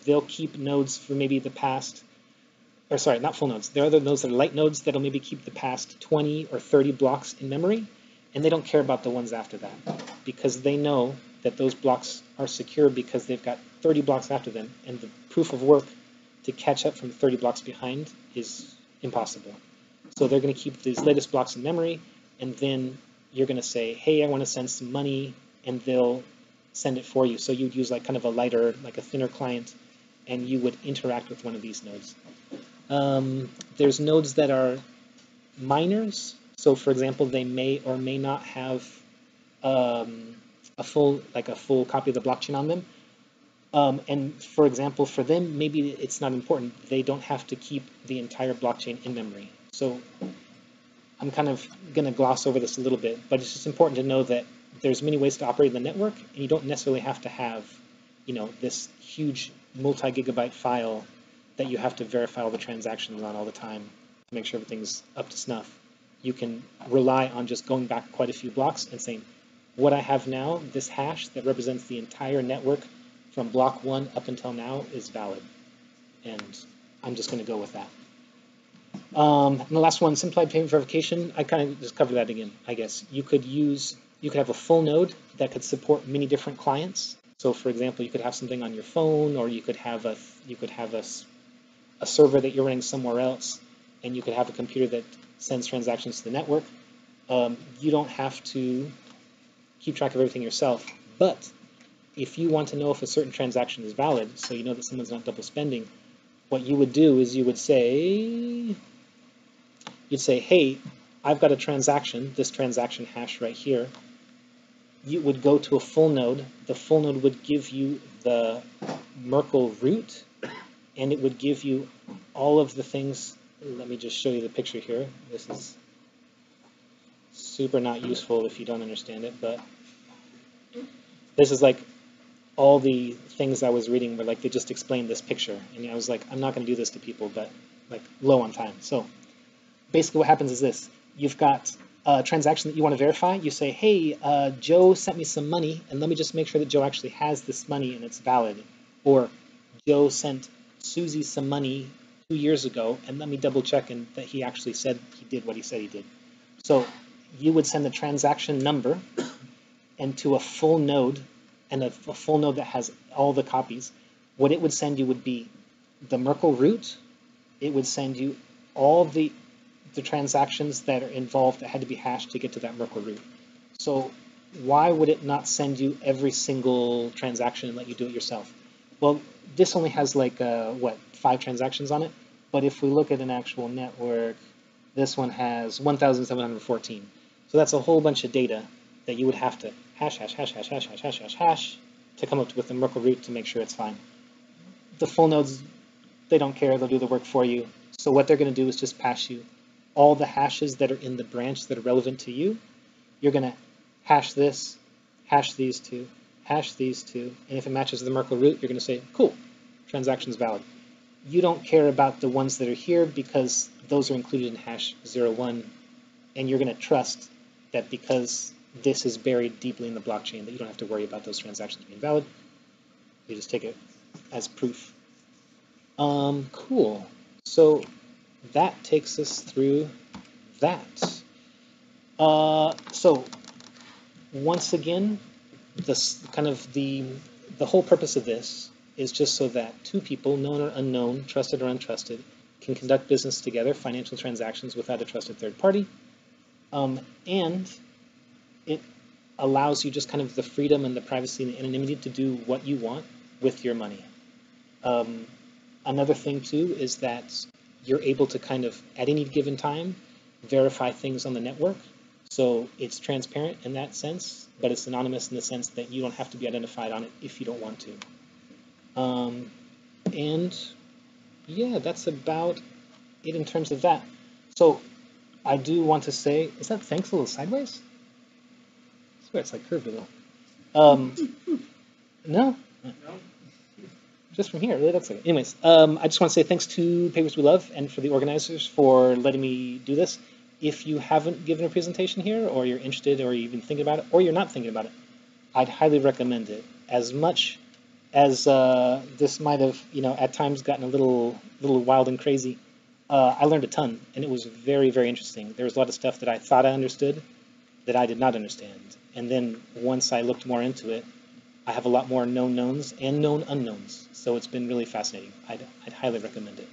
they'll keep nodes for maybe the past, or sorry, not full nodes. There are other nodes that are light nodes that'll maybe keep the past 20 or 30 blocks in memory, and they don't care about the ones after that, because they know that those blocks are secure because they've got 30 blocks after them, and the proof of work to catch up from 30 blocks behind is impossible. So they're going to keep these latest blocks in memory, and then you're going to say, hey, I want to send some money, and they'll send it for you. So you'd use like kind of a lighter, like a thinner client, and you would interact with one of these nodes. There's nodes that are miners. So for example, they may or may not have a full copy of the blockchain on them. And for example, for them, maybe it's not important. They don't have to keep the entire blockchain in memory. So I'm kind of going to gloss over this a little bit, but it's just important to know that there's many ways to operate the network, and you don't necessarily have to have, this huge multi-gigabyte file that you have to verify all the transactions on all the time to make sure everything's up to snuff. You can rely on just going back quite a few blocks and saying, what I have now, this hash that represents the entire network from block 1 up until now, is valid. And I'm just going to go with that. And the last one, simplified payment verification, I kind of just covered that again, I guess. You could have a full node that could support many different clients. So for example, you could have something on your phone, or you could have a server that you're running somewhere else, and you could have a computer that sends transactions to the network. You don't have to keep track of everything yourself, but if you want to know if a certain transaction is valid, so you know that someone's not double spending, what you would do is you'd say, hey, I've got a transaction, this transaction hash right here. You would go to a full node. The full node would give you the Merkle root, and it would give you all of the things. Let me just show you the picture here. This is super not useful if you don't understand it, but this is like all the things I was reading were like they just explained this picture, and I was like, I'm not going to do this to people, but like low on time. So basically what happens is this. You've got a transaction that you want to verify. You say, hey, Joe sent me some money, and let me just make sure that Joe actually has this money and it's valid. Or Joe sent Susie some money 2 years ago, and let me double check and that he actually said he did what he said he did. So you would send the transaction number and to a full node, and a full node that has all the copies. What it would send you would be the Merkle root. It would send you all the transactions that are involved that had to be hashed to get to that Merkle root. So why would it not send you every single transaction and let you do it yourself? Well, this only has like, 5 transactions on it. But if we look at an actual network, this one has 1,714. So that's a whole bunch of data that you would have to hash to come up with the Merkle root to make sure it's fine. The full nodes, they don't care. They'll do the work for you. So what they're going to do is just pass you all the hashes that are in the branch that are relevant to you. You're going to hash this, hash these two, and if it matches the Merkle root, you're going to say, cool, transaction's valid. You don't care about the ones that are here because those are included in hash 01, and you're going to trust that because this is buried deeply in the blockchain that you don't have to worry about those transactions being valid. You just take it as proof. Cool. So that takes us through that. So once again, the whole purpose of this is just so that two people, known or unknown, trusted or untrusted, can conduct business together, financial transactions without a trusted third party. And it allows you just kind of the freedom and the privacy and the anonymity to do what you want with your money. Another thing, too, is that you're able to kind of, at any given time, verify things on the network. So it's transparent in that sense, but it's anonymous in the sense that you don't have to be identified on it if you don't want to. And yeah, that's about it in terms of that. So I do want to say, is that thanks a little sideways? I swear it's like curved a little. No? Just from here, it really looks like it. Anyways, I just want to say thanks to Papers We Love and for the organizers for letting me do this. If you haven't given a presentation here, or you're interested, or you're even thinking about it, or you're not thinking about it, I'd highly recommend it. As much as this might have, at times gotten a little wild and crazy, I learned a ton, and it was very, very interesting. There was a lot of stuff that I thought I understood that I did not understand. And then once I looked more into it, I have a lot more known knowns and known unknowns. So it's been really fascinating. I'd highly recommend it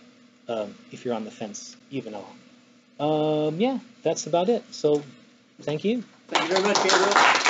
if you're on the fence, even all. Yeah, that's about it. So thank you.
Thank you very much, Gabriel.